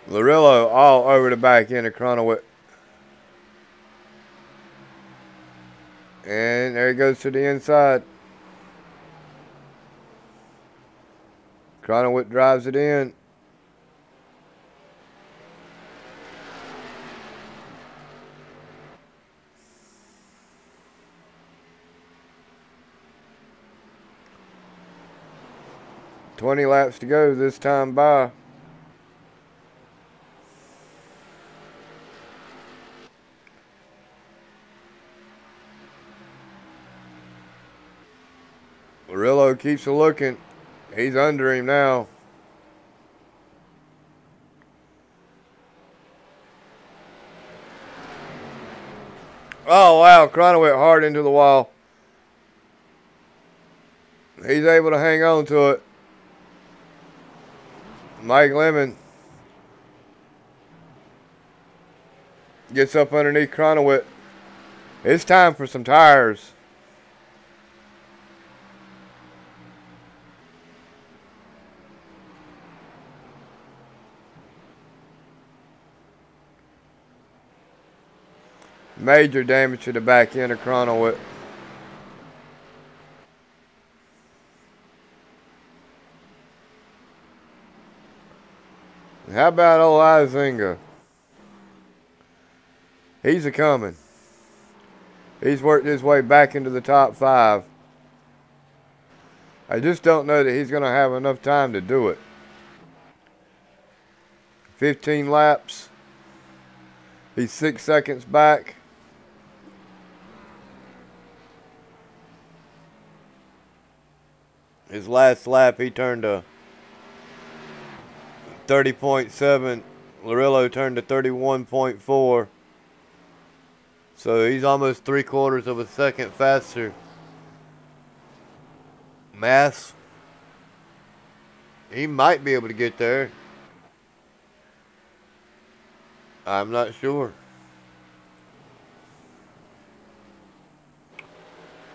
Larillo all over the back end of Cronowit. And there he goes to the inside. Cronowit drives it in. $20 laps to go this time by. Larillo keeps a looking. He's under him now. Oh, wow. Cronowit hard into the wall. He's able to hang on to it. Mike Lemon Gets up underneath Cronowit. It's time for some tires. Major damage to the back end of Cronowit. How about old Izinga? He's a-coming. He's worked his way back into the top 5. I just don't know that he's going to have enough time to do it. 15 laps. He's 6 seconds back. His last lap, he turned to 30.7. Larillo turned to 31.4. So he's almost 3/4 of a second faster. Mass, he might be able to get there. I'm not sure.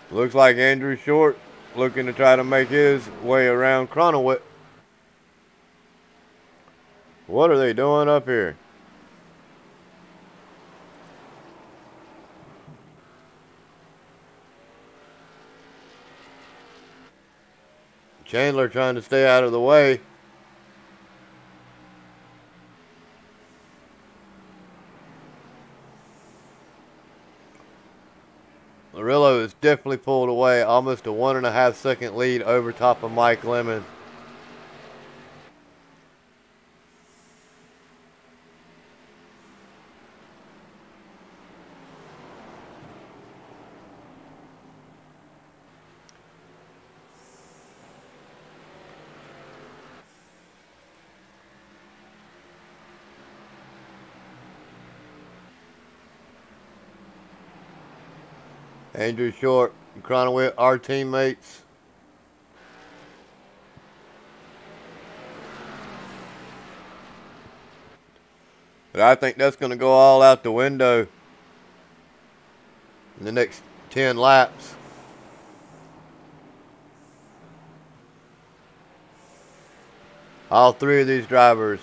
Looks like Andrew Short looking to try to make his way around Cronowit. What are they doing up here? Chandler trying to stay out of the way. Larillo is definitely pulled away. Almost a 1.5 second lead over top of Mike Lemon. Andrew Short and Cronowit, our teammates. But I think that's going to go all out the window in the next 10 laps. All 3 of these drivers,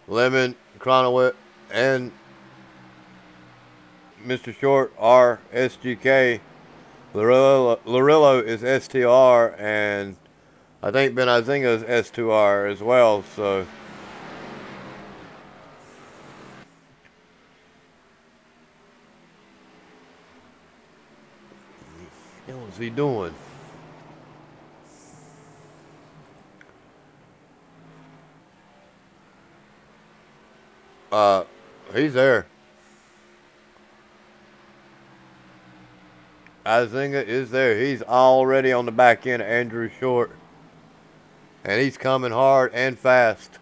Lemon, Cronowit, and Mr. Short are SGK. Larillo is STR, and I think Ben Izinga is S2R as well. So what's he doing? He's there. Izinga is there. He's already on the back end of Andrew Short. And he's coming hard and fast.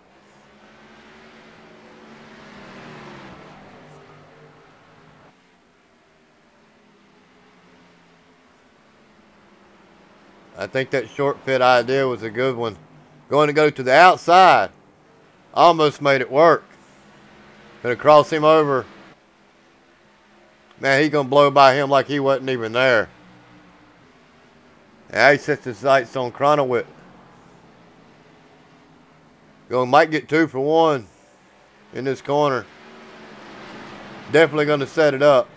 I think that short pit idea was a good one. Going to go to the outside. Almost made it work. Gonna cross him over. Man, he's going to blow by him like he wasn't even there. Now he sets his sights on Cronowit. Might get 2 for 1 in this corner. Definitely going to set it up.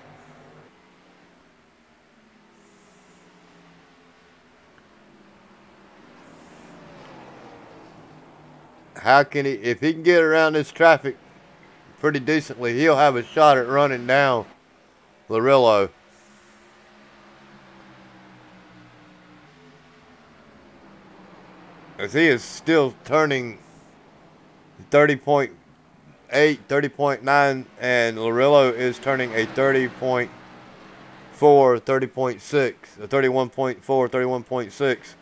How can he, if he can get around this traffic pretty decently, he'll have a shot at running down Larillo. As he is still turning 30.8, 30.9, and Larillo is turning a 30.4, 30.6, a 31.4, 31.6.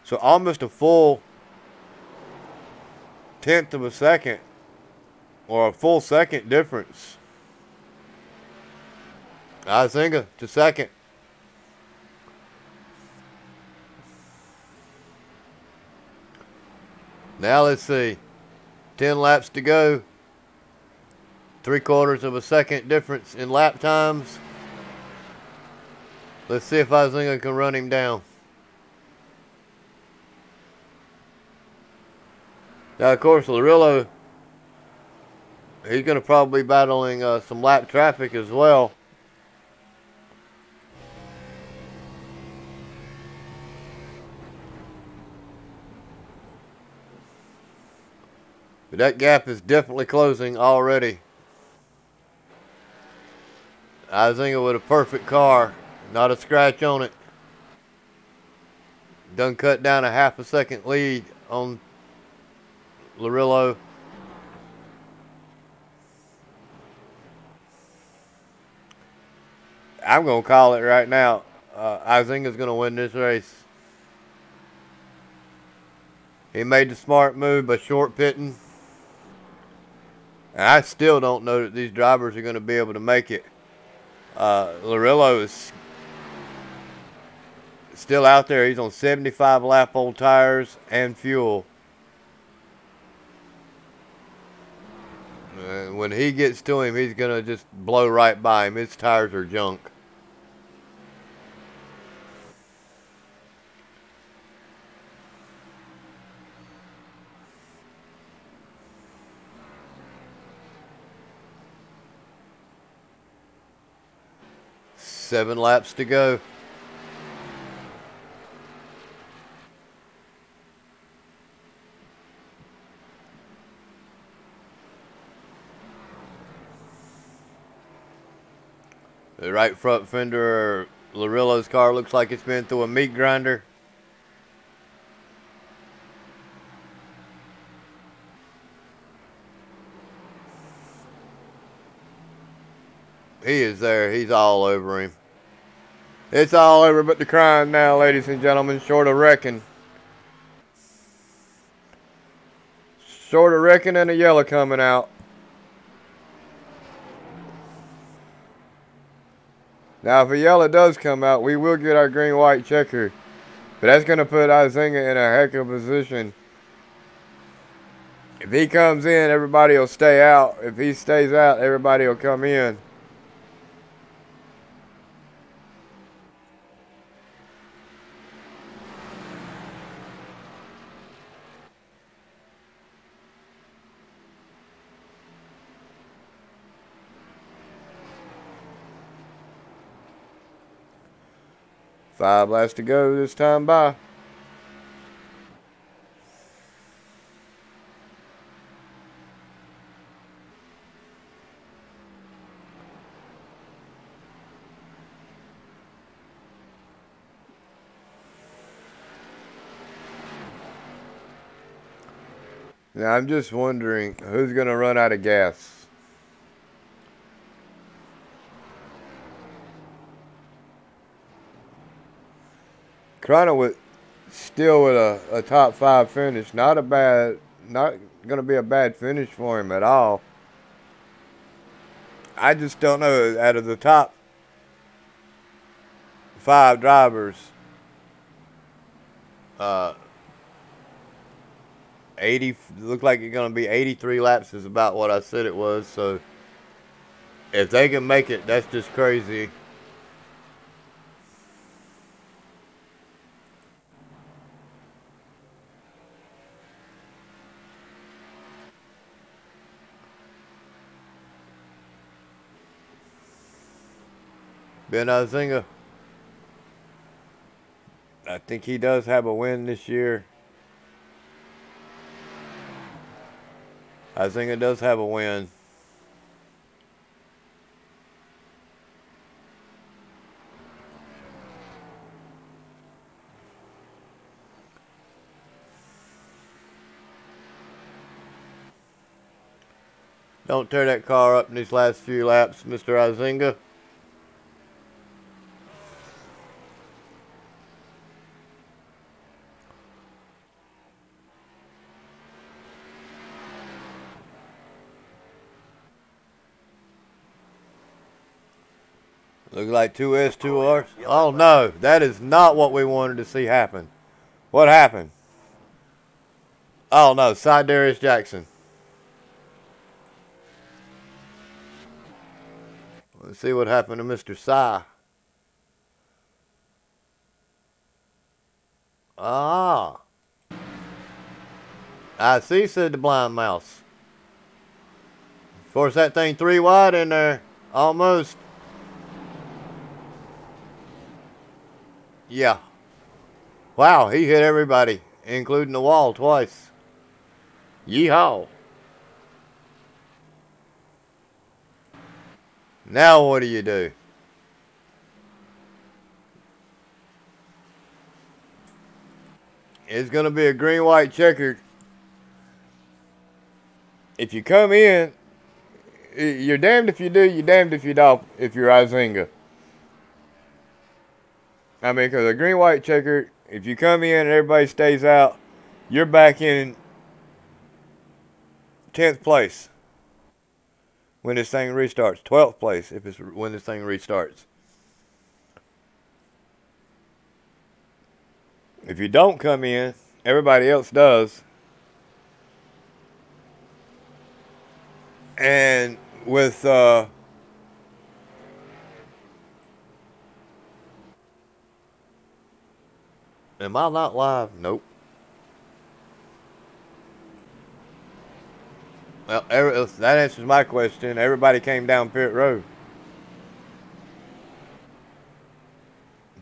So almost a full 1/10 of a second, or a full second difference. Izinga to second. Now let's see. 10 laps to go. 3/4 of a second difference in lap times. Let's see if Izinga can run him down. Now, of course, Larillo, he's going to probably be battling some lap traffic as well. But that gap is definitely closing already. Izinga with a perfect car, not a scratch on it. Done cut down a 1/2 second lead on Larillo. I'm going to call it right now. Izinga's going to win this race. He made the smart move by short pitting. And I still don't know that these drivers are going to be able to make it. Larillo is still out there. He's on 75 lap old tires and fuel. When he gets to him, he's going to just blow right by him. His tires are junk. Seven laps to go. The right front fender of Larillo's car looks like it's been through a meat grinder. He is there. He's all over him. It's all over but the crying now, ladies and gentlemen. Short of wrecking. Short of wrecking and a yellow coming out. Now, if a yellow does come out, we will get our green-white checker. But that's going to put Izinga in a heck of a position. If he comes in, everybody will stay out. If he stays out, everybody will come in. Five laps to go this time by. Now I'm just wondering who's going to run out of gas. Krona still with a top 5 finish. Not going to be a bad finish for him at all. I just don't know, out of the top 5 drivers, 80 look like it's going to be 83 laps is about what I said it was. So if they can make it, that's just crazy. Ben Izinga, I think he does have a win this year. Izinga does have a win. Don't tear that car up in these last few laps, Mr. Izinga. Looks like 2 S2Rs. Oh no, that is not what we wanted to see happen. What happened? Oh no, side Darius Jackson. Let's see what happened to Mr. Sy. Ah. I see, said the blind mouse. Of course, that thing 3 wide in there. Almost. Yeah. Wow, he hit everybody, including the wall twice. Yeehaw. Now what do you do? It's going to be a green-white checkered. If you come in, you're damned if you do, you're damned if you don't, if you're Izinga. I mean, because a green-white checkered, if you come in and everybody stays out, you're back in 10th place when this thing restarts. 12th place when this thing restarts. If you don't come in, everybody else does. And with am I not live? Nope. Well, that answers my question. Everybody came down pit road.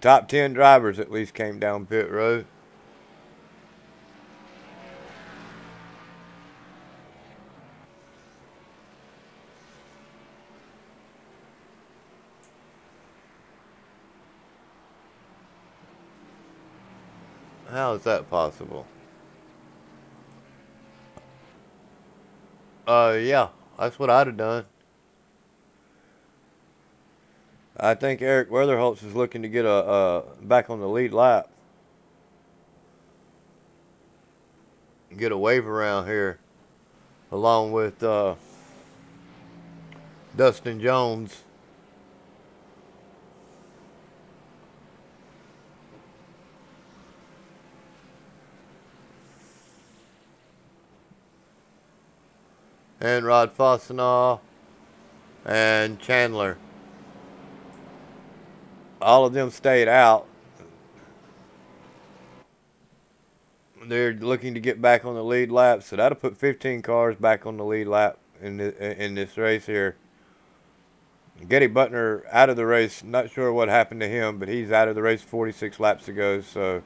Top 10 drivers at least came down pit road. How is that possible? Yeah, that's what I'd have done. I think Eric Weatherholtz is looking to get back on the lead lap. Get a wave around here, along with Dustin Jones. And Rod Fossenaw and Chandler. All of them stayed out. They're looking to get back on the lead lap, so that'll put 15 cars back on the lead lap in this race here. Getty Butner out of the race. Not sure what happened to him, but he's out of the race 46 laps ago, so...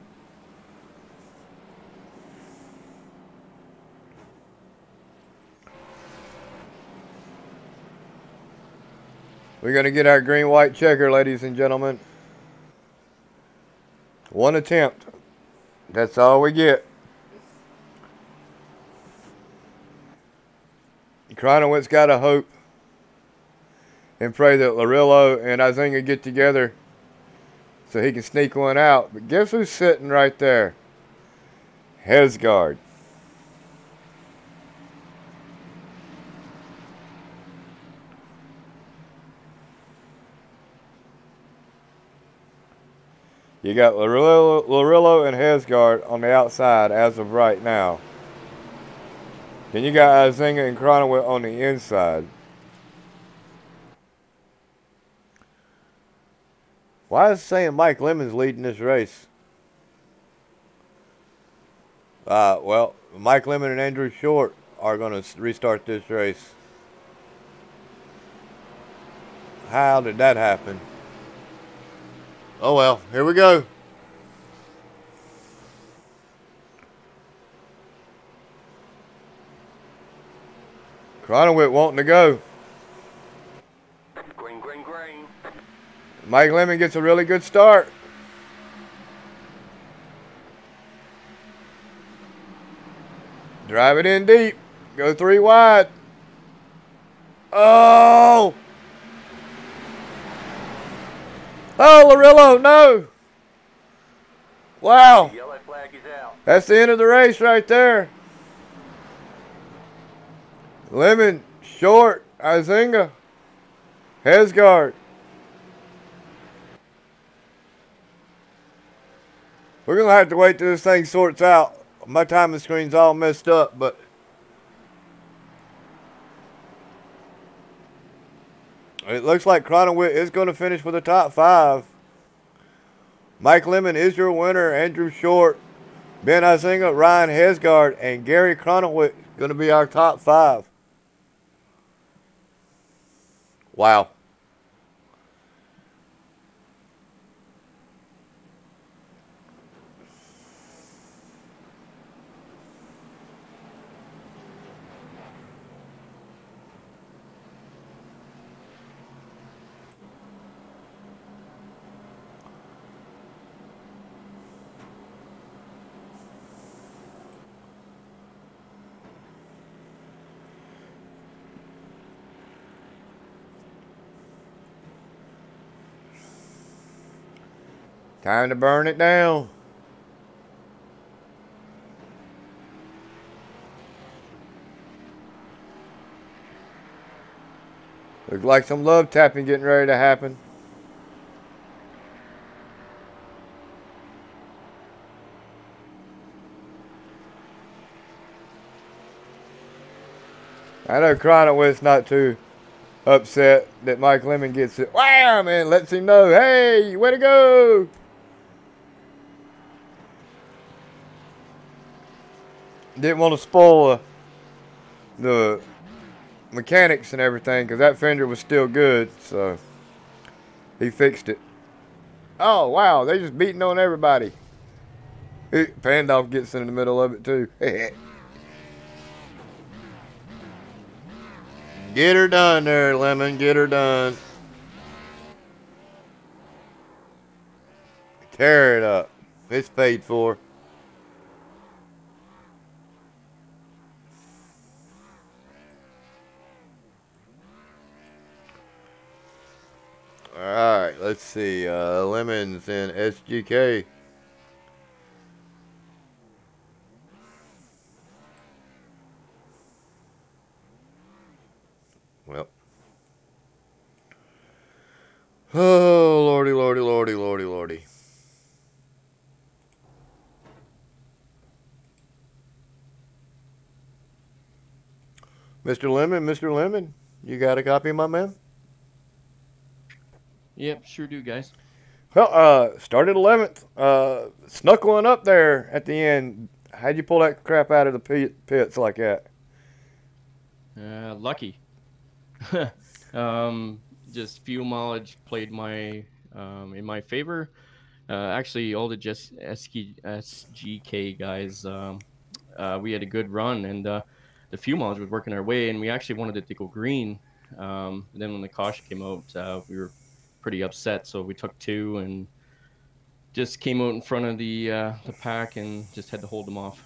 We're going to get our green-white checker, ladies and gentlemen. One attempt. That's all we get. Kronowitz got to hope and pray that Larillo and Izinga get together so he can sneak one out. But guess who's sitting right there? Hesgard. You got Larillo and Hesgard on the outside as of right now. Then you got Izinga and Kronowitz on the inside. Why is it saying Mike Lemon's leading this race? Well, Mike Lemon and Andrew Short are going to restart this race. How did that happen? Oh well, here we go. Kronowitz wanting to go. Green, green, green. Mike Lemon gets a really good start. Drive it in deep. Go 3 wide. Oh! Oh, Larillo, no! Wow. The yellow flag is out. That's the end of the race right there. Lemon, Short, Izinga, Hesgard. We're going to have to wait till this thing sorts out. My timing screen's all messed up, but... It looks like Cronowit is going to finish with a top 5. Mike Lemon is your winner. Andrew Short, Ben Izinga, Ryan Hesgard, and Gary Cronowit going to be our top 5. Wow. Time to burn it down. Looks like some love tapping getting ready to happen. I know Cronowit's not too upset that Mike Lemon gets it. Wham! And lets him know, hey, way to go! Didn't want to spoil the mechanics and everything because that fender was still good, so he fixed it. Oh, wow, they just beating on everybody. Pandolf gets in the middle of it, too. Get her done there, Lemon. Get her done. Tear it up. It's paid for. Alright, let's see. Lemons in SGK. Well. Oh, lordy, lordy, lordy, lordy, lordy. Mr. Lemon, you got a copy, my man? Yep, sure do, guys. Well, started 11th. Snuck one up there at the end. How'd you pull that crap out of the pits like that? Lucky. Just fuel mileage played my in my favor. Actually, all the SGK guys, we had a good run, and the fuel mileage was working our way, and we actually wanted it to go green. Then when the caution came out, we were pretty upset, so we took 2 and just came out in front of the pack and just had to hold them off.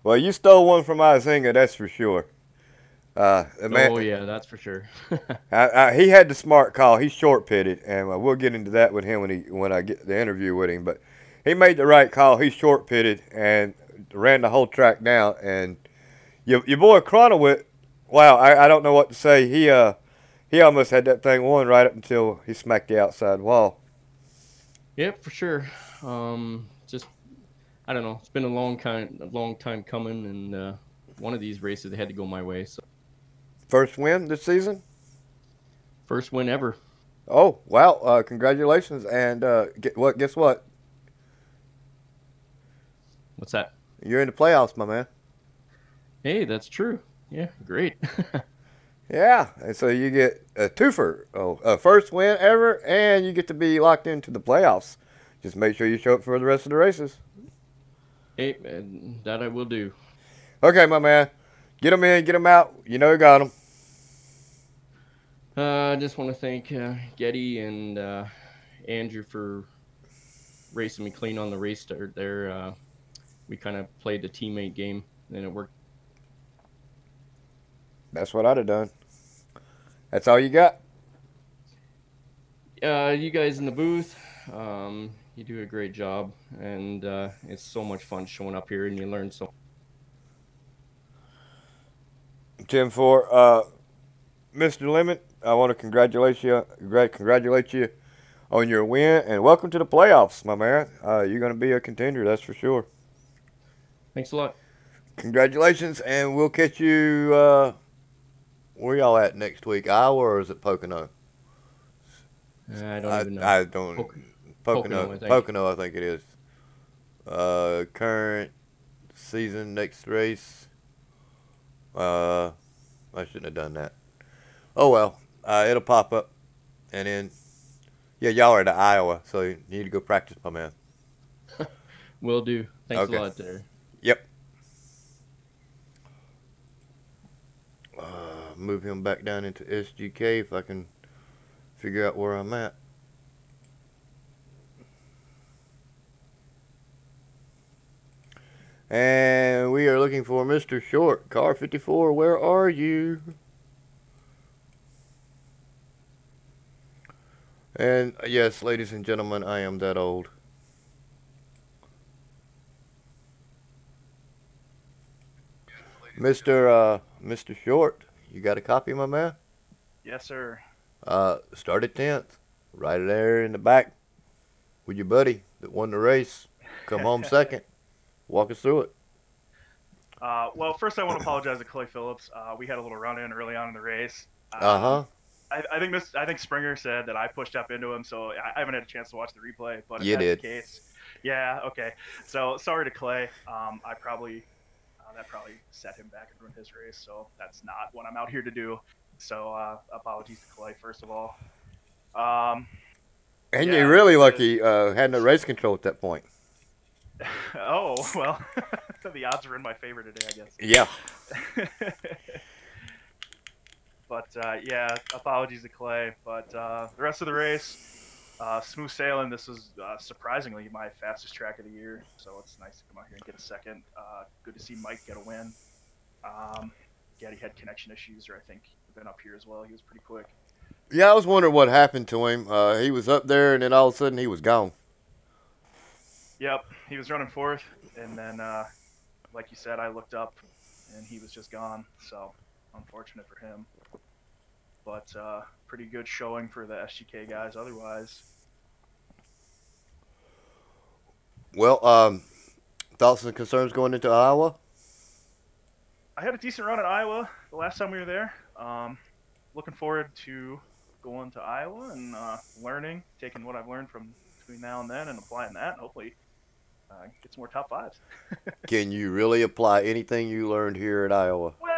Well, you stole one from Izinga, that's for sure. Oh yeah, that's for sure. He had the smart call. He short pitted, and we'll get into that with him when I get the interview with him. But he made the right call. He short pitted and ran the whole track down. And your boy Cronowit, wow, I don't know what to say. He almost had that thing won right up until he smacked the outside wall. Yep, for sure. Just I don't know. It's been a long time coming, and one of these races they had to go my way. So. First win this season? First win ever. Oh, wow. Congratulations. And guess what? What's that? You're in the playoffs, my man. Hey, that's true. Yeah, great. Yeah, and so you get a twofer. A first win ever, and you get to be locked into the playoffs. Just make sure you show up for the rest of the races. Hey, that I will do. Okay, my man. Get them in, get them out. You know you got them. I just want to thank Getty and Andrew for racing me clean on the race start there. We kind of played the teammate game, and it worked. That's what I'd have done. That's all you got? You guys in the booth, you do a great job, and it's so much fun showing up here, and you learn so. Tim Ford, Mr. Lemon, I want to congratulate you on your win, and welcome to the playoffs, my man. You're going to be a contender, that's for sure. Thanks a lot. Congratulations, and we'll catch you Where y'all at next week? Iowa or is it Pocono? I don't even know. I don't. Pocono, I think. Pocono, I think it is. Current season, next race. I shouldn't have done that. Oh well. It'll pop up, and then yeah, y'all are to Iowa, so you need to go practice, my man. Will do. Thanks Okay. a lot there. Yep. Move him back down into SGK if I can figure out where I'm at. And we are looking for Mr. Short, car 54. Where are you? And yes, ladies and gentlemen, I am that old. Mr. Short, you got a copy, my man? Yes, sir. Started 10th, right there in the back with your buddy that won the race. Come home second. Walk us through it. Well, first I want to apologize to Clay Phillips. We had a little run-in early on in the race. I think Springer said that I pushed up into him, so I haven't had a chance to watch the replay. But if You that's did. the case, yeah, okay. So sorry to Clay. That probably set him back and ruined his race. So that's not what I'm out here to do. So apologies to Clay first of all. And yeah, you're really lucky had no race control at that point. Oh well, the odds are in my favor today, I guess. Yeah. But yeah, apologies to Clay. But the rest of the race, smooth sailing. This was surprisingly my fastest track of the year, so it's nice to come out here and get a second. Good to see Mike get a win. Getty had connection issues, or I think he'd been up here as well. He was pretty quick. Yeah, I was wondering what happened to him. He was up there, and then all of a sudden he was gone. Yep, he was running fourth, and then, like you said, I looked up, and he was just gone. So unfortunate for him. But pretty good showing for the SGK guys otherwise. Well, thoughts and concerns going into Iowa? I had a decent run at Iowa the last time we were there. Looking forward to going to Iowa and learning, taking what I've learned from between now and then and applying that, and hopefully get some more top fives. Can you really apply anything you learned here at Iowa? Well,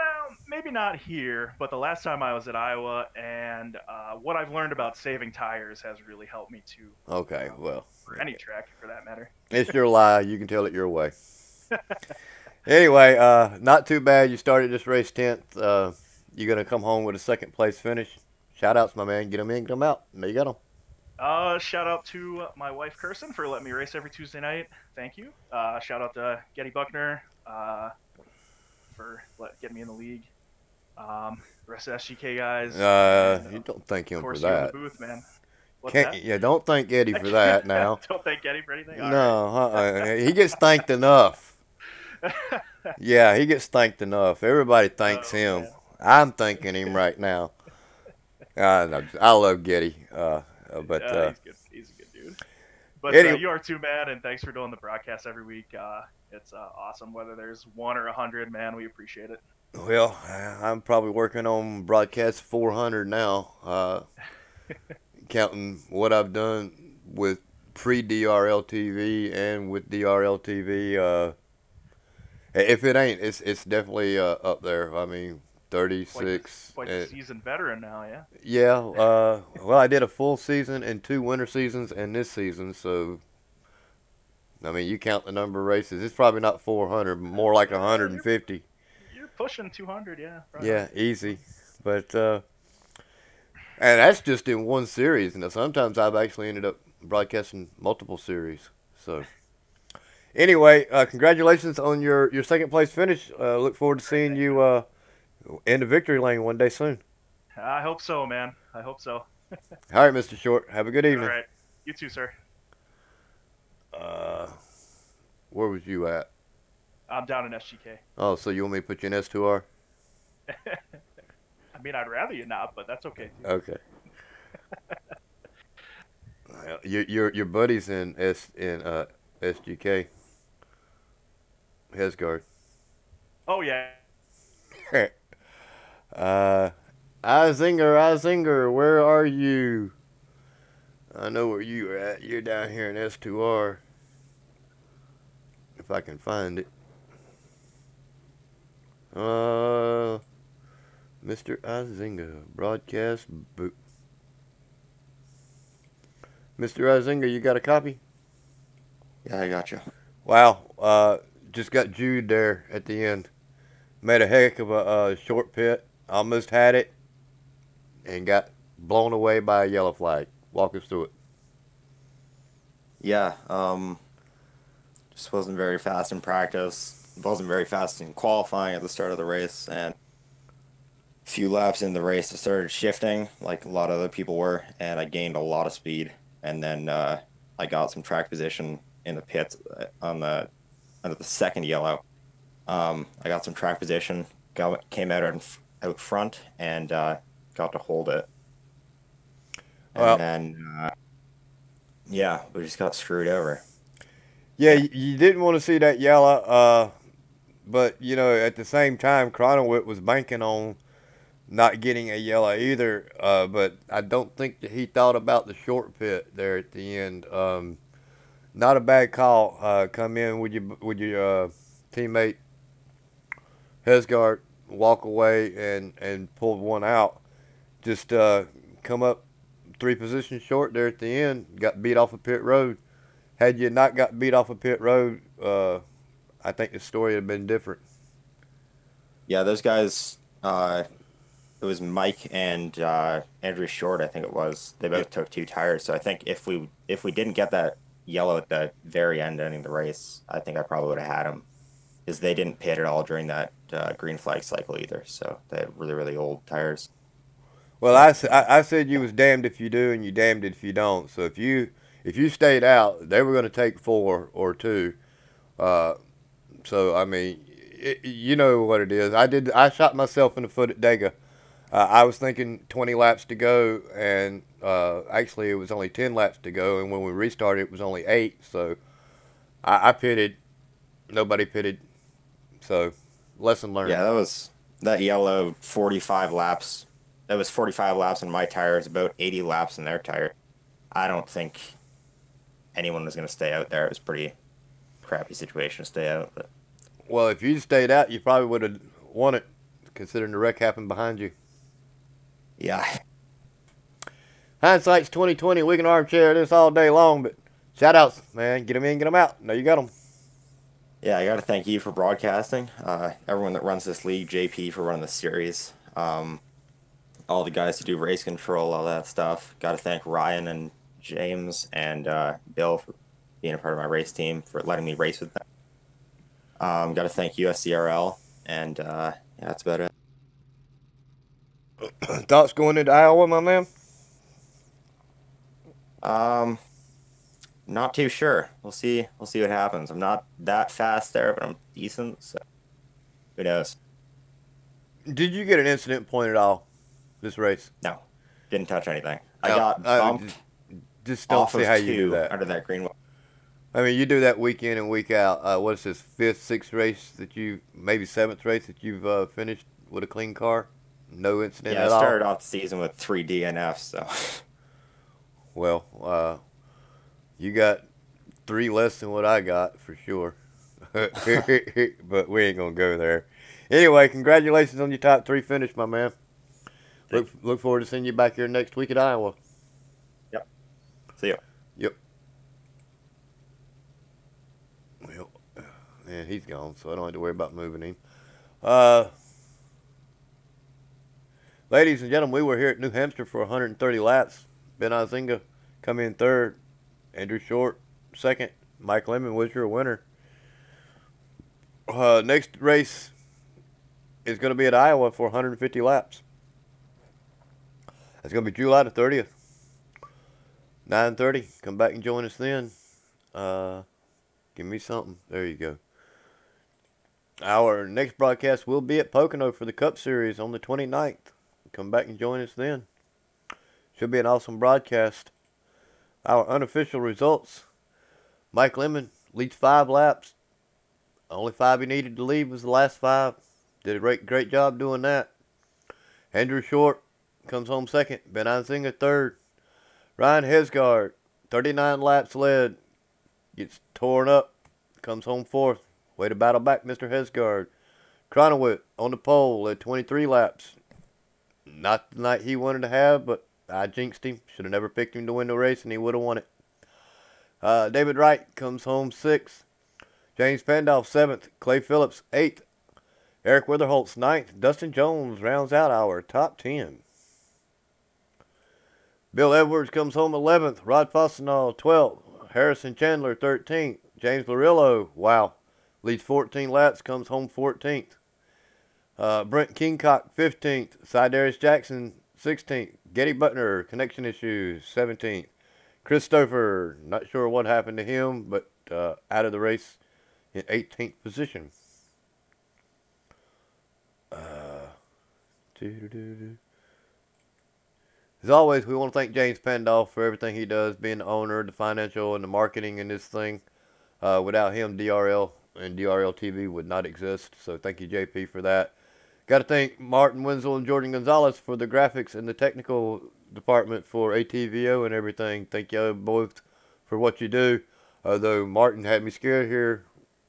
maybe not here, but the last time I was at Iowa, and what I've learned about saving tires has really helped me too. Okay, well. For any track, for that matter. It's your lie. You can tell it your way. Anyway, not too bad. You started this race 10th. You're going to come home with a second place finish. Shout outs, my man. Get them in, get them out. There you got them. Shout out to my wife, Kirsten, for letting me race every Tuesday night. Thank you. Shout out to Getty Buckner for getting me in the league. The rest of the SGK guys. You don't thank him of course, for that. You in the booth, man. What's that? Yeah, don't thank Eddie for that now. Don't thank Getty for anything? All No, he gets thanked enough. Yeah, he gets thanked enough. Everybody thanks him. Man. I'm thanking him right now. I love Getty, but he's good. He's a good dude. But Eddie, you are too, man, and thanks for doing the broadcast every week. It's awesome. Whether there's 1 or 100, man, we appreciate it. well, I'm probably working on broadcast 400 now, counting what I've done with pre-DRL TV and with DRL TV. If it ain't, it's definitely up there. I mean, 36. Quite a seasoned veteran now, yeah. Yeah. Well, I did a full season and 2 winter seasons and this season, so I mean, you count the number of races. It's probably not 400, more like 150. You're pushing 200, yeah. Probably. Yeah, easy. But and that's just in one series. And sometimes I've actually ended up broadcasting multiple series. So anyway, congratulations on your second place finish. Look forward to seeing you in the victory lane one day soon. I hope so, man. I hope so. All right, Mr. Short. Have a good evening. All right. You too, sir. Where was you at? I'm down in SGK. Oh, so you want me to put you in S2R? I mean, I'd rather you not, but that's okay. Too. Okay. Your buddy's in SGK. Hesgard. Oh yeah. iZinger, where are you? I know where you are at. You're down here in S2R. If I can find it. Mr. iZinger, broadcast boot. Mr. iZinger, you got a copy? Yeah, I got you. Wow, just got Jude there at the end. Made a heck of a short pit. Almost had it. And got blown away by a yellow flag. Walk us through it. Yeah, just wasn't very fast in practice. Wasn't very fast in qualifying at the start of the race, and a few laps in the race I started shifting like a lot of other people were, and I gained a lot of speed. And then I got some track position in the pits under the second yellow. I got some track position, came out front, and got to hold it. And then, yeah, we just got screwed over. Yeah, you didn't want to see that yellow, but, you know, at the same time, Cronowit was banking on not getting a yellow either, but I don't think that he thought about the short pit there at the end. Not a bad call. Come in with your teammate Hesgard, walk away and pull one out. Just come up 3 positions short there at the end. Got beat off of pit road. Had you not got beat off of pit road, I think the story would have been different. Yeah, those guys. It was Mike and Andrew Short, I think it was. They both took 2 tires. So I think if we didn't get that yellow at the very end ending the race, I think I probably would have had them, because they didn't pit at all during that green flag cycle either. So they had really, really old tires. Well, I said you was damned if you do and you damned if you don't. So if you stayed out, they were going to take 4 or 2. So I mean, you know what it is. I shot myself in the foot at Dega. I was thinking 20 laps to go, and actually it was only 10 laps to go. And when we restarted, it was only 8. So I pitted. Nobody pitted. So lesson learned. Yeah, that yellow 45 laps. That was 45 laps on my tires, about 80 laps in their tire. I don't think anyone was going to stay out there. It was a pretty crappy situation to stay out. But. Well, if you stayed out, you probably would have won it, considering the wreck happened behind you. Yeah. Hindsight's 2020. We can armchair this all day long, but shout outs, man. Get them in, get them out. No, you got them. Yeah, I got to thank you for broadcasting. Everyone that runs this league, JP for running the series. All the guys who do race control, all that stuff. Got to thank Ryan and James and Bill for being a part of my race team, for letting me race with them. Got to thank USDRL, and yeah, that's about it. Thoughts going into Iowa, my man? Not too sure. We'll see what happens. I'm not that fast there, but I'm decent, so who knows? Did you get an incident point at all this race? No, didn't touch anything. I got bumped. Just don't off see of how you 2 do that. under that green. I mean, you do that week in and week out. What is this, 5th, 6th race maybe 7th race that you've finished with a clean car? No incident at all? Yeah, I started off the season with 3 DNFs, so. Well, you got 3 less than what I got, for sure. But we ain't going to go there. Anyway, congratulations on your top 3 finish, my man. Look forward to seeing you back here next week at Iowa. Yep. See you. Yep. Well, man, he's gone, so I don't have to worry about moving him. Ladies and gentlemen, we were here at New Hampshire for 130 laps. Ben iZinger come in 3rd. Andrew Short 2nd. Mike Lemon was your winner. Next race is going to be at Iowa for 150 laps. It's going to be July the 30th. 9:30. Come back and join us then. Give me something. There you go. Our next broadcast will be at Pocono for the Cup Series on the 29th. Come back and join us then. Should be an awesome broadcast. Our unofficial results. Mike Lemon leads 5 laps. Only 5 he needed to lead was the last 5. Did a great job doing that. Andrew Short comes home second. Ben Einzinger third. Ryan Hesgard, 39 laps led, gets torn up, comes home fourth. Way to battle back, Mr. Hesgard. Cronowit on the pole, led 23 laps. Not the night he wanted to have, but I jinxed him. Should have never picked him to win the race, and he would have won it. David Wright comes home sixth. James Pandolf seventh. Clay Phillips eighth. Eric Witherholtz ninth. Dustin Jones rounds out our top 10. Bill Edwards comes home 11th. Rod Fossenall 12th. Harrison Chandler 13th. James Larillo, wow, leads 14 laps, comes home 14th. Brent Kingcock 15th. Cydarius Jackson 16th. Getty Butner, connection issues, 17th. Christopher, not sure what happened to him, but out of the race in 18th position. As always, we want to thank James Pandolf for everything he does, being the owner, the financial, and the marketing in this thing. Without him, DRL and DRL TV would not exist. So thank you, JP, for that. Got to thank Martin Wenzel and Jordan Gonzalez for the graphics and the technical department for ATVO and everything. Thank you both for what you do. Although Martin had me scared here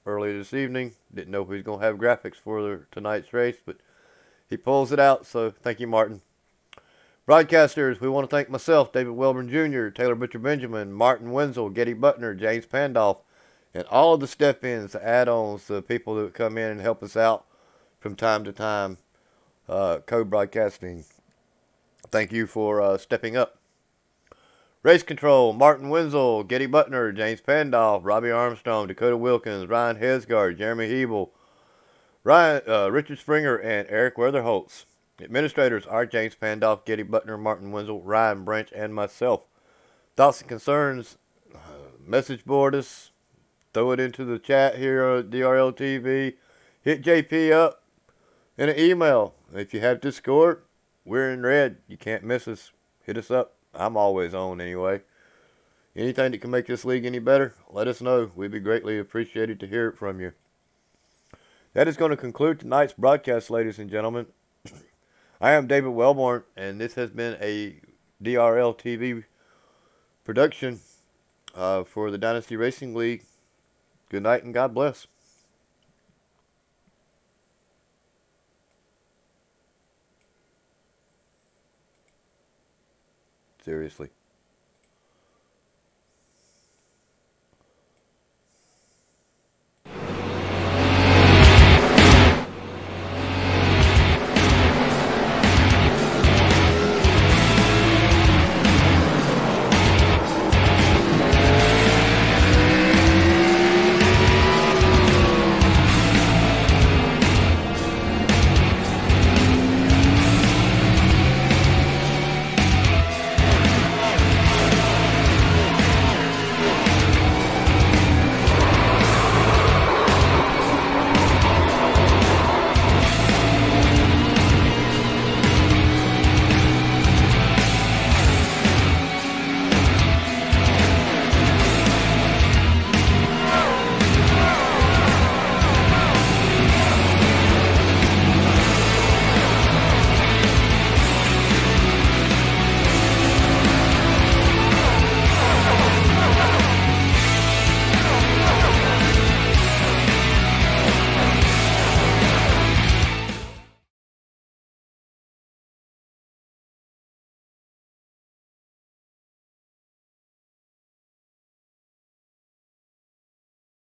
earlier this evening. Didn't know if he was going to have graphics for tonight's race, but he pulls it out. So thank you, Martin. Broadcasters, we want to thank myself, David Welborn Jr., Taylor Butcher Benjamin, Martin Wenzel, Getty Butner, James Pandolf, and all of the step-ins, the add-ons, the people that come in and help us out from time to time, co-broadcasting. Thank you for stepping up. Race Control, Martin Wenzel, Getty Butner, James Pandolf, Robbie Armstrong, Dakota Wilkins, Ryan Hesgard, Jeremy Hebel, Richard Springer, and Eric Weatherholtz. Administrators are James Pandolf, Getty Butner, Martin Wenzel, Ryan Branch, and myself. Thoughts and concerns, message board us, throw it into the chat here at DRL TV, hit JP up in an email. If you have Discord, we're in red. You can't miss us. Hit us up. I'm always on anyway. Anything that can make this league any better, let us know. We'd be greatly appreciated to hear it from you. That is going to conclude tonight's broadcast, ladies and gentlemen. I am David Welborn, and this has been a DRL TV production for the Dynasty Racing League. Good night and God bless. Seriously.